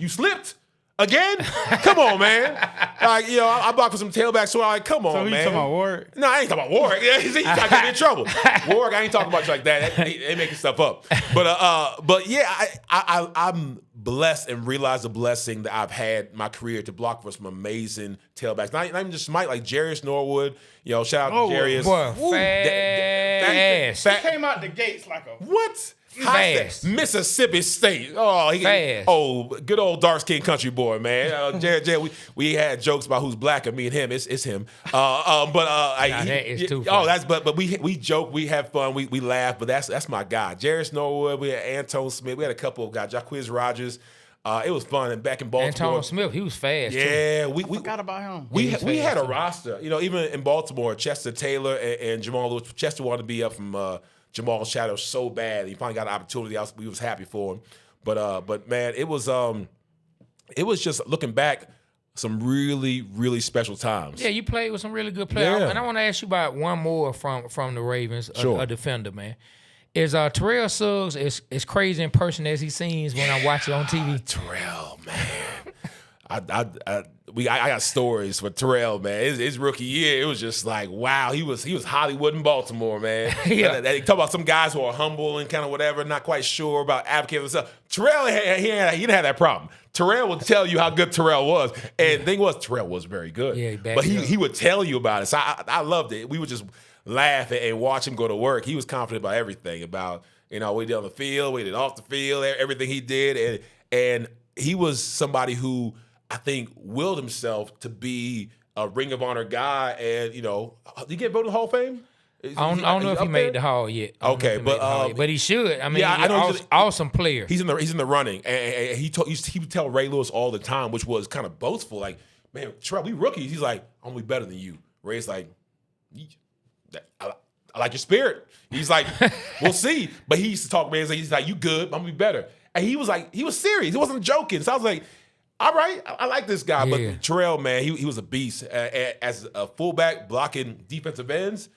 slipped. Again? Come on, man. Like, I blocked for some tailbacks, so I'm like, come on, man. So you talking about Warwick? No, I ain't talking about Warwick. He's trying to get me in trouble. Warwick, I ain't talking about you like that. They making stuff up. But yeah, I'm blessed and realize the blessing that I've had in my career to block for some amazing tailbacks. Not even just Mike, like Jarius Norwood. Shout out to Jarius. Boy, fast. He came out the gates like a What? Fast. Mississippi State. Fast. Good old dark skinned country boy, man. Jared, we had jokes about who's black, and me and him. It's him. That is too funny. But we joke, we have fun, we laugh. But that's my guy, Jarius Norwood. We had Anton Smith. We had a couple of guys, Jacquizz Rogers. It was fun. And back in Baltimore, Anton Smith, he was fast. Yeah, too. we forgot about him. We had a roster. Even in Baltimore, Chester Taylor and Jamal Lewis. Chester wanted to be up from Jamal's shadow so bad. He finally got an opportunity. We was happy for him. But man, it was just looking back, some really, really special times. Yeah, you played with some really good players. Yeah. And I want to ask you about one more from the Ravens, Sure. a defender, man. Is Terrell Suggs as crazy in person as he seems when I watch it on TV? Terrell, man. I got stories for Terrell, man. His rookie year, it was just like, wow, he was Hollywood in Baltimore, man. Yeah. They talk about some guys who are humble and kind of whatever, not quite sure about advocating for themselves. Terrell, he didn't have that problem. Terrell would tell you how good Terrell was. And the thing was, Terrell was very good. Yeah, but he would tell you about it. So I loved it. We would just laugh and watch him go to work. He was confident about everything, about what he did on the field, what he did off the field, everything he did. And he was somebody who I think willed himself to be a Ring of Honor guy. And, did he get voted in the Hall of Fame? I don't know if he made the Hall yet. Okay, but he should. I mean, I know awesome player. He's in the running, and he would tell Ray Lewis all the time, which was kind of boastful. Like, man, Terrell, we rookies. He's like, I'm gonna be better than you. Ray's like, I like your spirit. He's like, we'll see. But he used to talk, man. He's like, you good? I'm gonna be better. And he was serious. He wasn't joking. So I was like, all right, I like this guy. Yeah. But Terrell, man, he was a beast as a fullback blocking defensive ends.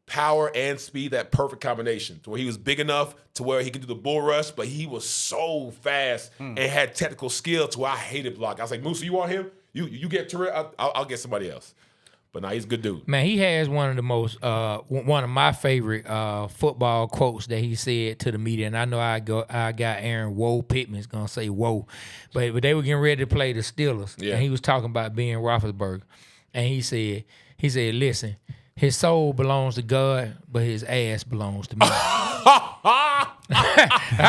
Power and speed, that perfect combination to where he was big enough to where he could do the bull rush, but he was so fast and had technical skill to where I hated block. I was like, Musa, you want him? You get Terrell, I'll get somebody else. But nah, he's a good dude. Man, he has one of the most one of my favorite football quotes that he said to the media, and I know I got Aaron Woe Pittman's gonna say whoa, but they were getting ready to play the Steelers, and he was talking about being Roethlisberger, and he said, listen, his soul belongs to God, but his ass belongs to me. I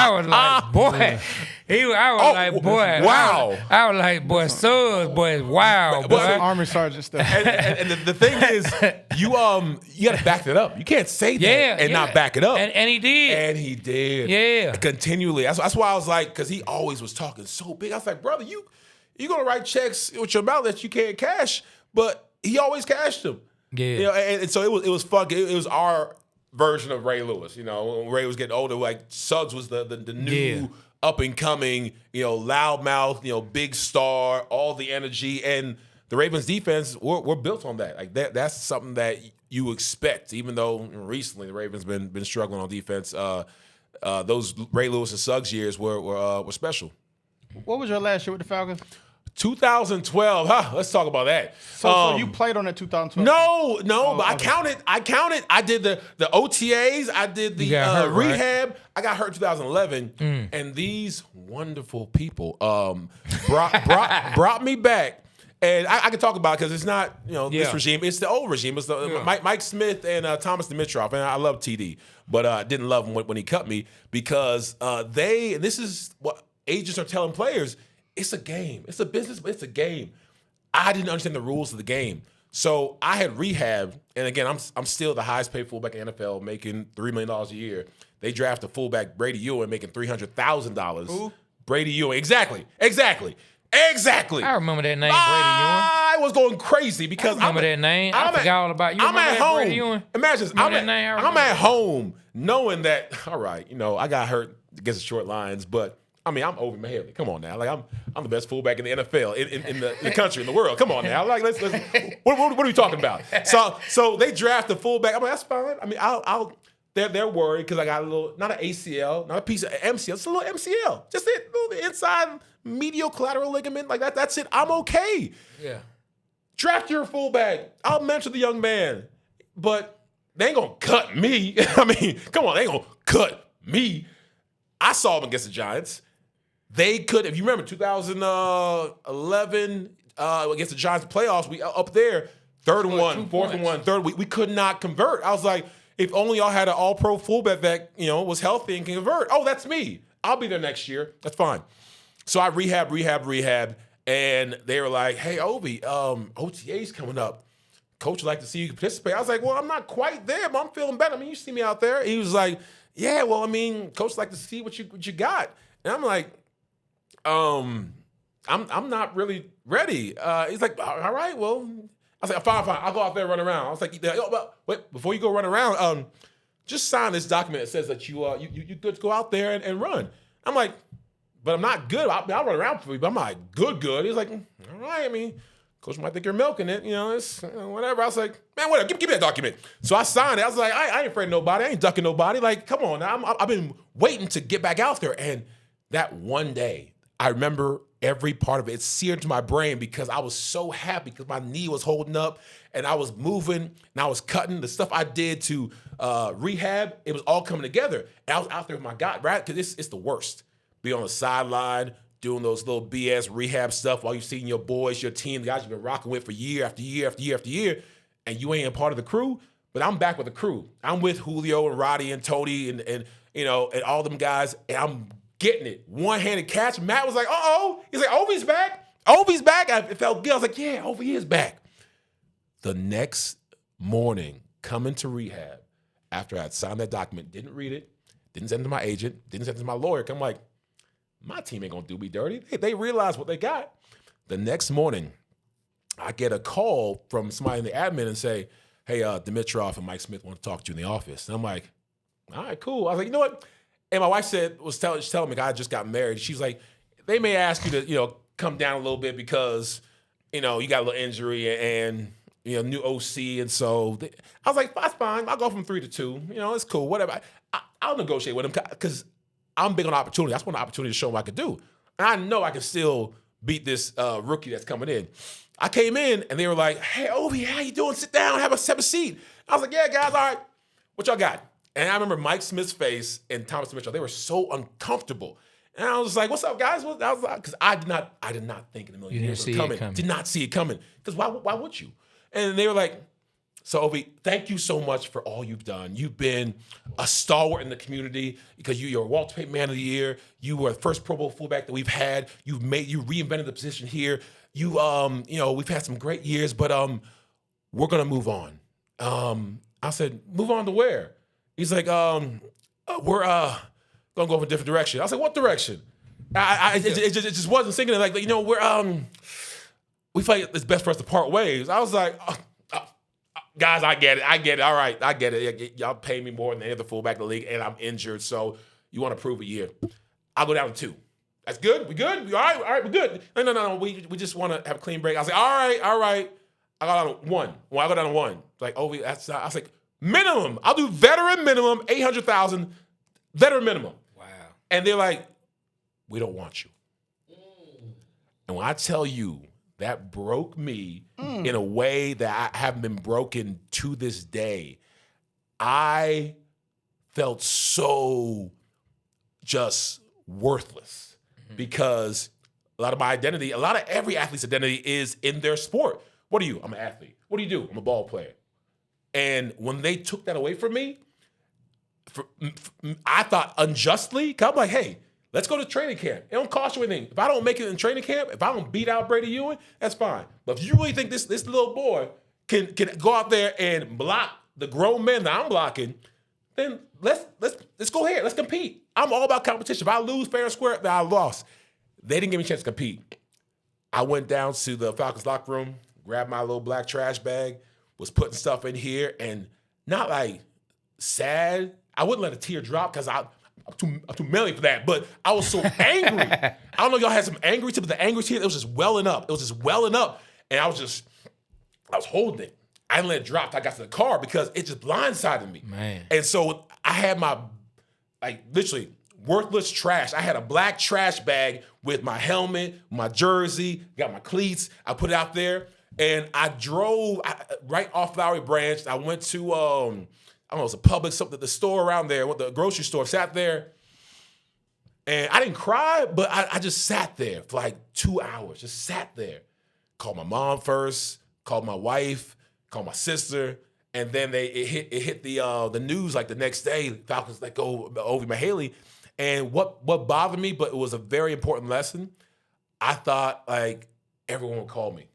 was like, boy. Wow. I was like, boy, Suggs, boy, wow, boy. Army sergeant stuff. And the thing is, you got to back it up. You can't say that and not back it up. And he did. And he did. Yeah. Continually. That's why I was like, because he always was talking so big. I was like, brother, you gonna write checks with your mouth that you can't cash, but he always cashed them. Yeah. And so it was fun. It was our version of Ray Lewis. When Ray was getting older, like Suggs was the new up and coming, loudmouth, big star, all the energy, and the Ravens defense we're built on that. Like that's something that you expect, even though recently the Ravens been struggling on defense. Those Ray Lewis and Suggs years were special. What was your last year with the Falcons? 2012, let's talk about that. So you played on that 2012? No, but okay. I counted. I did the OTAs. I did the rehab. Right? I got hurt in 2011, and these wonderful people brought me back And I can talk about it because it's not, this Yeah. regime. It's the old regime. It's the Mike Smith and Thomas Dimitroff. And I love TD, but I didn't love him when he cut me because and this is what agents are telling players, it's a game. It's a business, but it's a game. I didn't understand the rules of the game. So I had rehab, and again, I'm still the highest paid fullback in the NFL, making $3 million a year. They draft a fullback, Brady Ewing, making $300,000. Who? Brady Ewing. Exactly. I remember that name, Brady Ewing. I was going crazy because Remember that name? I forgot all about you. I'm Remember at that, home. Brady Ewing? Imagine this. Remember that name? I I'm remember at that. home knowing that, all right, I got hurt against the short lines, but I mean, I'm Ovie Mughelli. Come on now. Like, I'm the best fullback in the NFL, in the country, in the world. Come on now. Like, let's what are we talking about? So they draft a fullback. I'm like, that's fine. I mean, they're worried because I got a little, not an ACL, not a piece of MCL, just a little MCL. Just the inside medial collateral ligament. Like that's it. I'm okay. Yeah. Draft your fullback. I'll mentor the young man. But they ain't gonna cut me. I mean, come on, they ain't gonna cut me. I saw them against the Giants. They could, if you remember, 2011 against the Giants playoffs, we up there, 3rd and 1, 4th and 1, third. We could not convert. I was like, if only y'all had an all-pro fullback that was healthy and can convert. Oh, that's me. I'll be there next year. That's fine. So I rehab, and they were like, hey, Ovie, OTA's coming up. Coach would like to see you participate. I was like, well, I'm not quite there, but I'm feeling better. I mean, you see me out there. He was like, yeah, well, I mean, coach would like to see what you got. And I'm like, I'm not really ready. He's like, all right, well. I was like, fine. I'll go out there and run around. I was like, wait, before you go run around, just sign this document that says that you're good to go out there and run. I'm like, but I'm not good. I'll run around for you, but I'm not good. He's like, all right. I mean, coach might think you're milking it. It's whatever. I was like, man, whatever. Give me that document. So I signed it. I was like, I ain't afraid of nobody. I ain't ducking nobody. Like, come on. I've been waiting to get back out there. And that one day, I remember every part of it. It's seared to my brain because I was so happy because my knee was holding up and I was moving and I was cutting. The stuff I did to rehab, it was all coming together. And I was out there with my guy, right? Because it's the worst. Be on the sideline, doing those little BS rehab stuff while you're seeing your boys, your team, the guys you've been rocking with for year after year after year after year, and you ain't a part of the crew. But I'm back with the crew. I'm with Julio and Roddy and Tony and all them guys, and I'm getting it. One-handed catch. Matt was like, uh-oh. He's like, Ovie's back. Ovie's back. It felt good. I was like, yeah, Ovie is back. The next morning, coming to rehab, after I had signed that document, didn't read it, didn't send it to my agent, didn't send it to my lawyer. I'm like, my team ain't going to do me dirty. They realize what they got. The next morning, I get a call from somebody in the admin and say, hey, Dimitroff and Mike Smith want to talk to you in the office. And I'm like, all right, cool. I was like, you know what? And my wife was telling me I just got married. She's like, they may ask you to, come down a little bit because, you got a little injury and new OC. And so I was like, that's fine. I'll go from 3 to 2. It's cool, whatever. I'll negotiate with him because I'm big on opportunity. That's one opportunity to show him what I could do. And I know I can still beat this rookie that's coming in. I came in and they were like, hey, Ovie, how you doing? Sit down, have a seat. I was like, yeah, guys, all right. What y'all got? And I remember Mike Smith's face and Thomas Mitchell. They were so uncomfortable. And I was like, what's up, guys? Because I did not think in a million years it was coming. Did not see it coming. Because why would you? And they were like, so, Ovie, thank you so much for all you've done. You've been a stalwart in the community because you're a Walter Payton Man of the Year. You were the first Pro Bowl fullback that we've had. You reinvented the position here. We've had some great years, but we're gonna move on. I said, move on to where? He's like, we're gonna go in a different direction. I was like, what direction? It just wasn't sinking. Like, we feel like it's best for us to part ways. I was like, guys, I get it. All right, I get it. Y'all pay me more than any other fullback in the league, and I'm injured, so you want to prove a year. I'll go down to 2. That's good? We good? All right, we're good. No. We just want to have a clean break. I was like, all right. I got down to 1. Well, I go down to 1. Like, Ovie, I was like, minimum. I'll do veteran minimum, $800,000, veteran minimum. Wow. And they're like, we don't want you. And when I tell you, that broke me in a way that I haven't been broken to this day. I felt so just worthless because A lot of my identity, a lot of every athlete's identity is in their sport. What are you? I'm an athlete. What do you do? I'm a ball player. And when they took that away from me, I thought unjustly, I'm like, hey, let's go to training camp. It don't cost you anything. If I don't make it in training camp, if I don't beat out Brady Ewing, that's fine. But if you really think this little boy can go out there and block the grown men that I'm blocking, then let's go ahead. Let's compete. I'm all about competition. If I lose fair and square, then I lost. They didn't give me a chance to compete. I went down to the Falcons locker room, grabbed my little black trash bag, was putting stuff in here, and not like sad. I wouldn't let a tear drop because I'm too manly for that. But I was so angry. I don't know if y'all had some angry tears, but the angry tear, it was just welling up. And I was holding it. I didn't let it drop till I got to the car because it just blindsided me. Man. And so I had my, literally worthless trash. I had a black trash bag with my helmet, my jersey, got my cleats. I put it out there, and I drove right off Flowery Branch. I went to, I don't know, it was a Publix, the store around there, the grocery store, sat there. And I didn't cry, but I just sat there for like 2 hours, just sat there. Called my mom first, called my wife, called my sister, and then it hit the news like the next day. Falcons let go of Ovie Mughelli. And what bothered me, but it was a very important lesson, I thought like everyone would call me.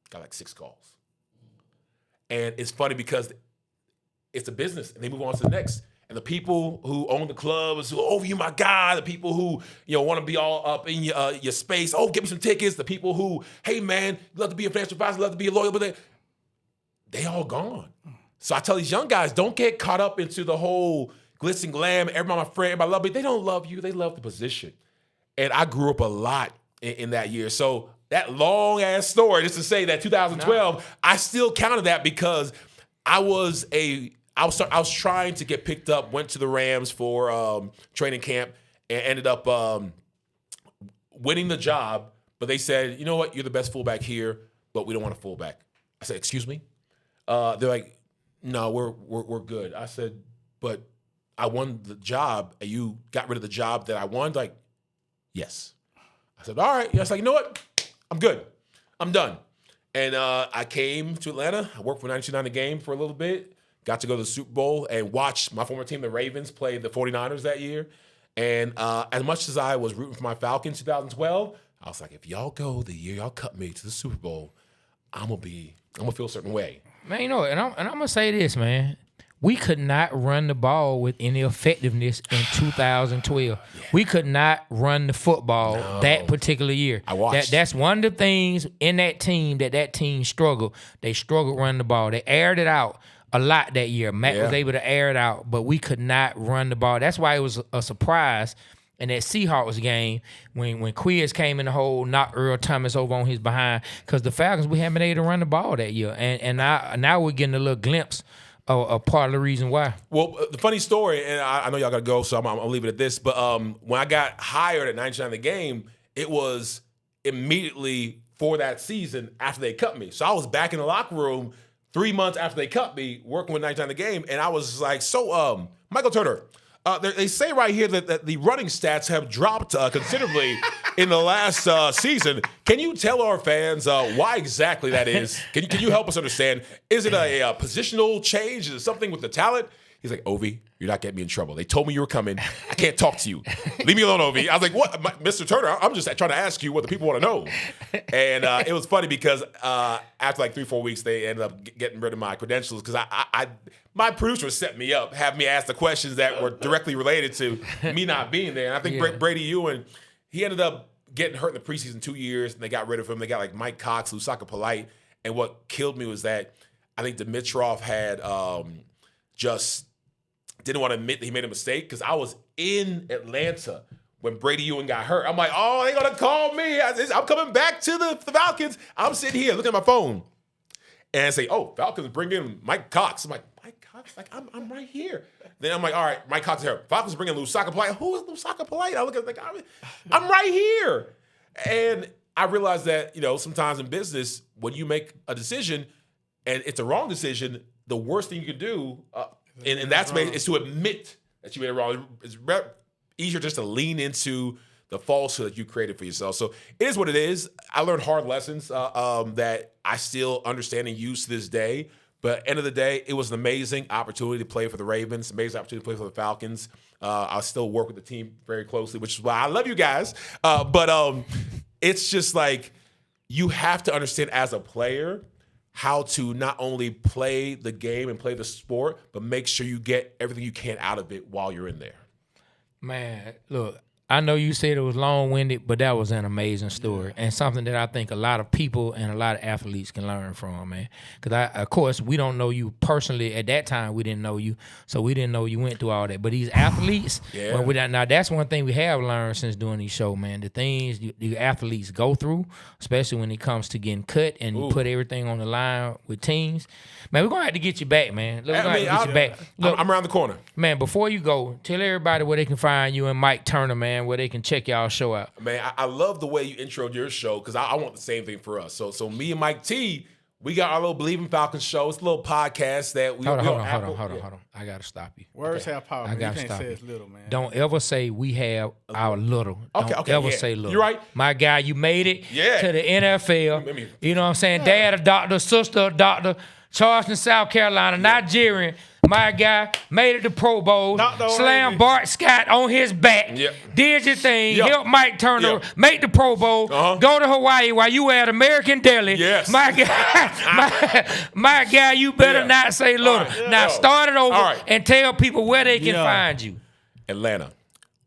Got like 6 calls. And it's funny because it's a business, and they move on to the next. And the people who own the clubs, who, oh, you my guy, the people who, want to be all up in your space, oh, give me some tickets, the people who, hey, man, you love to be a financial advisor, love to be a lawyer, but they all gone. So I tell these young guys, don't get caught up into the whole glitz and glam, everybody my friend, everybody love me. They don't love you, they love the position. And I grew up a lot in that year. So that long-ass story, just to say that 2012, I still counted that because I was trying to get picked up, went to the Rams for training camp, and ended up winning the job. But they said, you know what, you're the best fullback here, but we don't want a fullback. I said, excuse me? They're like, no, we're good. I said, but I won the job, and you got rid of the job that I won? Like, yes. I said, all right. I was like, you know what? I'm good. I'm done. And I came to Atlanta. I worked for 92.9 The Game for a little bit. Got to go to the Super Bowl and watch my former team, the Ravens, play the 49ers that year. And as much as I was rooting for my Falcons in 2012, I was like, if y'all go the year y'all cut me to the Super Bowl, I'm gonna feel a certain way. Man, and I'm gonna say this, man. We could not run the ball with any effectiveness in 2012. Yeah. We could not run the football that particular year. I watched. That's one of the things in that team struggled. They struggled running the ball. They aired it out a lot that year. Matt was able to air it out, but we could not run the ball. That's why it was a surprise in that Seahawks game when Quiz came in the hole, knocked Earl Thomas over on his behind, because the Falcons, we haven't been able to run the ball that year. And now we're getting a little glimpse a part of the reason why. Well, the funny story, and I know y'all got to go, so I'm going to leave it at this, but when I got hired at 99 The Game, it was immediately for that season after they cut me. So I was back in the locker room 3 months after they cut me, working with 99 The Game, and I was like, so, Michael Turner, they say right here that the running stats have dropped considerably in the last season. Can you tell our fans why exactly that is? Can you help us understand? Is it a positional change? Is it something with the talent? He's like, Ovie, you're not getting me in trouble. They told me you were coming. I can't talk to you. Leave me alone, Ovie. I was like, what? Mr. Turner, I'm just trying to ask you what the people want to know. And it was funny because after like 3-4 weeks, they ended up getting rid of my credentials because my producer set me up, have me ask the questions that were directly related to me not being there. And I think Brady Ewing, he ended up getting hurt in the preseason 2 years, and they got rid of him. They got like Mike Cox, Lusaka Polite. And what killed me was that I think Dimitrov had just didn't want to admit that he made a mistake, because I was in Atlanta when Brady Ewing got hurt. I'm like, oh, they're going to call me. I'm coming back to the Falcons. I'm sitting here looking at my phone and I say, oh, Falcons bring in Mike Cox. I'm like, Mike Cox? Like, I'm right here. Then I'm like, all right, Mike Cox is here. Falcons bring in Lusaka Polite. Who is Lusaka Polite? I look at it like, I'm right here. And I realized that, sometimes in business, when you make a decision and it's a wrong decision, the worst thing you can do in that space is to admit that you made it wrong. It's easier just to lean into the falsehood that you created for yourself. So it is what it is. I learned hard lessons that I still understand and use to this day. But end of the day, it was an amazing opportunity to play for the Ravens, amazing opportunity to play for the Falcons. I still work with the team very closely, which is why I love you guys. But it's just like you have to understand as a player how to not only play the game and play the sport, but make sure you get everything you can out of it while you're in there. Man, look, I know you said it was long-winded, but that was an amazing story and something that I think a lot of people and a lot of athletes can learn from, man. Because, of course, we don't know you personally. At that time, we didn't know you, so we didn't know you went through all that. But these athletes, now that's one thing we have learned since doing these shows, man. The things the athletes go through, especially when it comes to getting cut and you put everything on the line with teams. Man, we're going to have to get you back, man. Look, I'm around the corner. Man, before you go, tell everybody where they can find you and Mike Turner, man, where they can check y'all show out. Man, I love the way you introed your show because I want the same thing for us. So me and Mike T, we got our little Believe in Falcons show. It's a little podcast that we Hold on. I got to stop you. Words have power. I got to you can't stop say you. it's little, man. Don't ever say we have our little. Don't ever say little. You're right. My guy, you made it to the NFL. Let me- You know what I'm saying? Dad a doctor, sister a doctor, Charleston, South Carolina, Nigerian. My guy made it to Pro Bowl, slammed Bart Scott on his back, did your thing, helped Mike Turner make the Pro Bowl, go to Hawaii while you were at American Deli. Yes. My guy, my guy, you better not say little. Now start it over and tell people where they can find you. Atlanta,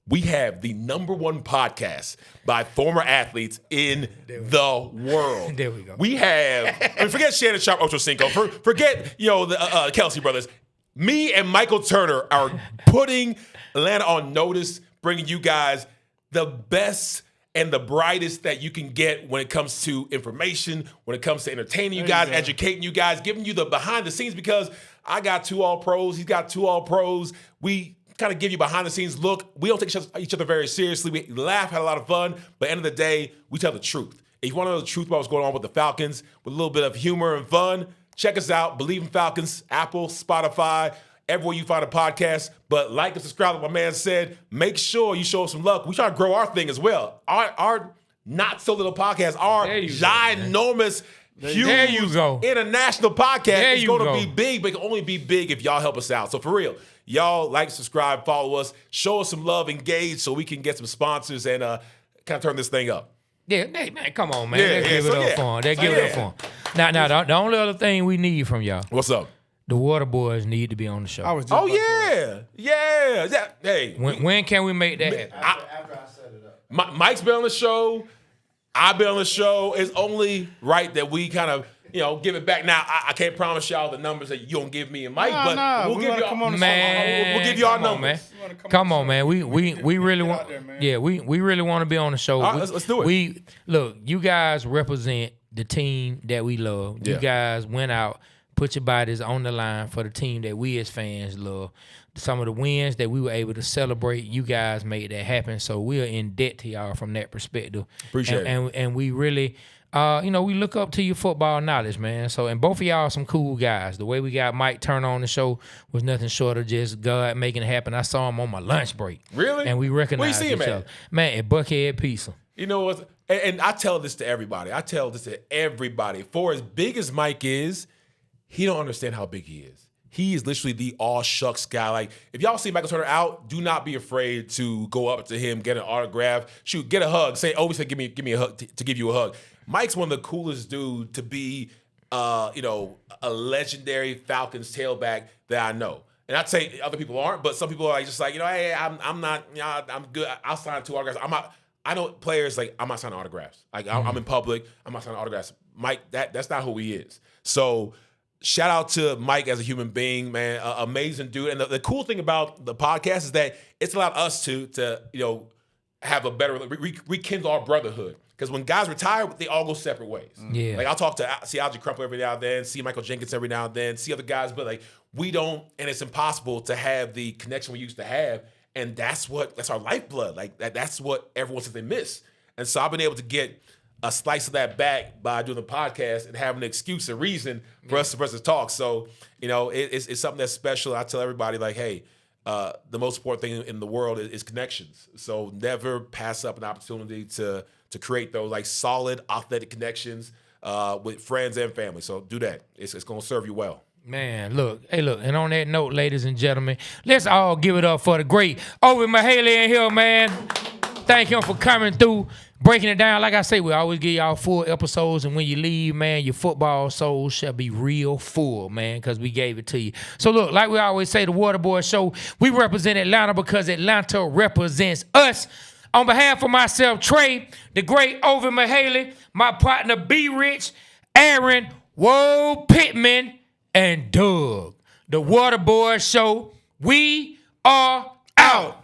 we have the #1 podcast by former athletes in the world. There we go. We have, forget Shannon Sharp, Ocho Cinco, forget the Kelsey brothers. Me and Michael Turner are putting Atlanta on notice, bringing you guys the best and the brightest that you can get when it comes to information, when it comes to entertaining you guys, educating you guys, giving you the behind the scenes, because I got 2 All-Pros, he's got 2 All-Pros. We kind of give you behind the scenes look. We don't take each other very seriously. We laugh, had a lot of fun, but at the end of the day, we tell the truth. If you want to know the truth about what's going on with the Falcons, with a little bit of humor and fun, check us out. Believe in Falcons, Apple, Spotify, everywhere you find a podcast. But like and subscribe, like my man said. Make sure you show us some love. We try to grow our thing as well. Our not so little podcast, our ginormous, huge international podcast is going to be big, but it can only be big if y'all help us out. So for real, y'all like, subscribe, follow us, show us some love, engage so we can get some sponsors and kind of turn this thing up. Yeah, man, come on, man. Let's give it up for them. Give it up for them. Now, the only other thing we need from y'all. What's up? The Waterboyz need to be on the show. Yeah. Hey. When can we make that happen? After I set it up. Mike's been on the show. I've been on the show. It's only right that we kind of, give it back. Now, I can't promise y'all the numbers that you don't give me and Mike, but we'll give you we'll give you our numbers. Come on, man. We really want. We really want to be on the show. All right, let's do it. Look, you guys represent the team that we love. You guys went out, put your bodies on the line for the team that we as fans love. Some of the wins that we were able to celebrate, you guys made that happen. So we are in debt to y'all from that perspective. Appreciate it. And we really, we look up to your football knowledge, man. So, and both of y'all are some cool guys. The way we got Mike Turner on the show was nothing short of just God making it happen. I saw him on my lunch break. Really? And we recognized each other. Man, at Buckhead Pizza. You know what? And I tell this to everybody. For as big as Mike is, he don't understand how big he is. He is literally the all shucks guy. Like, if y'all see Michael Turner out, do not be afraid to go up to him, get an autograph, get a hug. Say, Ovie said, give me a hug to give you a hug. Mike's one of the coolest dudes to be, a legendary Falcons tailback that I know. And I'd say other people aren't, but some people are just like, hey, I'm not, I'm good. I'll sign 2 autographs. I know players like I'm not signing autographs. Like I'm in public, I'm not signing autographs. Mike, that's not who he is. So shout out to Mike as a human being, man. Amazing dude. And the cool thing about the podcast is that it's allowed us to have a better rekindle our brotherhood. Because when guys retire, they all go separate ways. Yeah. Like I'll talk to see Algie Crumpler every now and then, see Michael Jenkins every now and then, see other guys, but like we don't, and it's impossible to have the connection we used to have. And that's our lifeblood. Like that's what everyone says they miss. And so I've been able to get a slice of that back by doing the podcast and having an excuse, a reason for us to talk. So, it's something that's special. I tell everybody like, hey, the most important thing in the world is connections. So never pass up an opportunity to create those like solid, authentic connections with friends and family. So do that. It's going to serve you well. Man, look. And on that note, ladies and gentlemen, let's all give it up for the great Ovie Mughelli in here, man. Thank him for coming through, breaking it down. Like I say, we always give y'all full episodes, and when you leave, man, your football soul shall be real full, man, because we gave it to you. So look, like we always say, the Waterboyz Show, we represent Atlanta because Atlanta represents us. On behalf of myself, Trey, the great Ovie Mughelli, my partner B Rich, Aaron, Whoa Pittman, and Doug. The Waterboyz Show, we are out.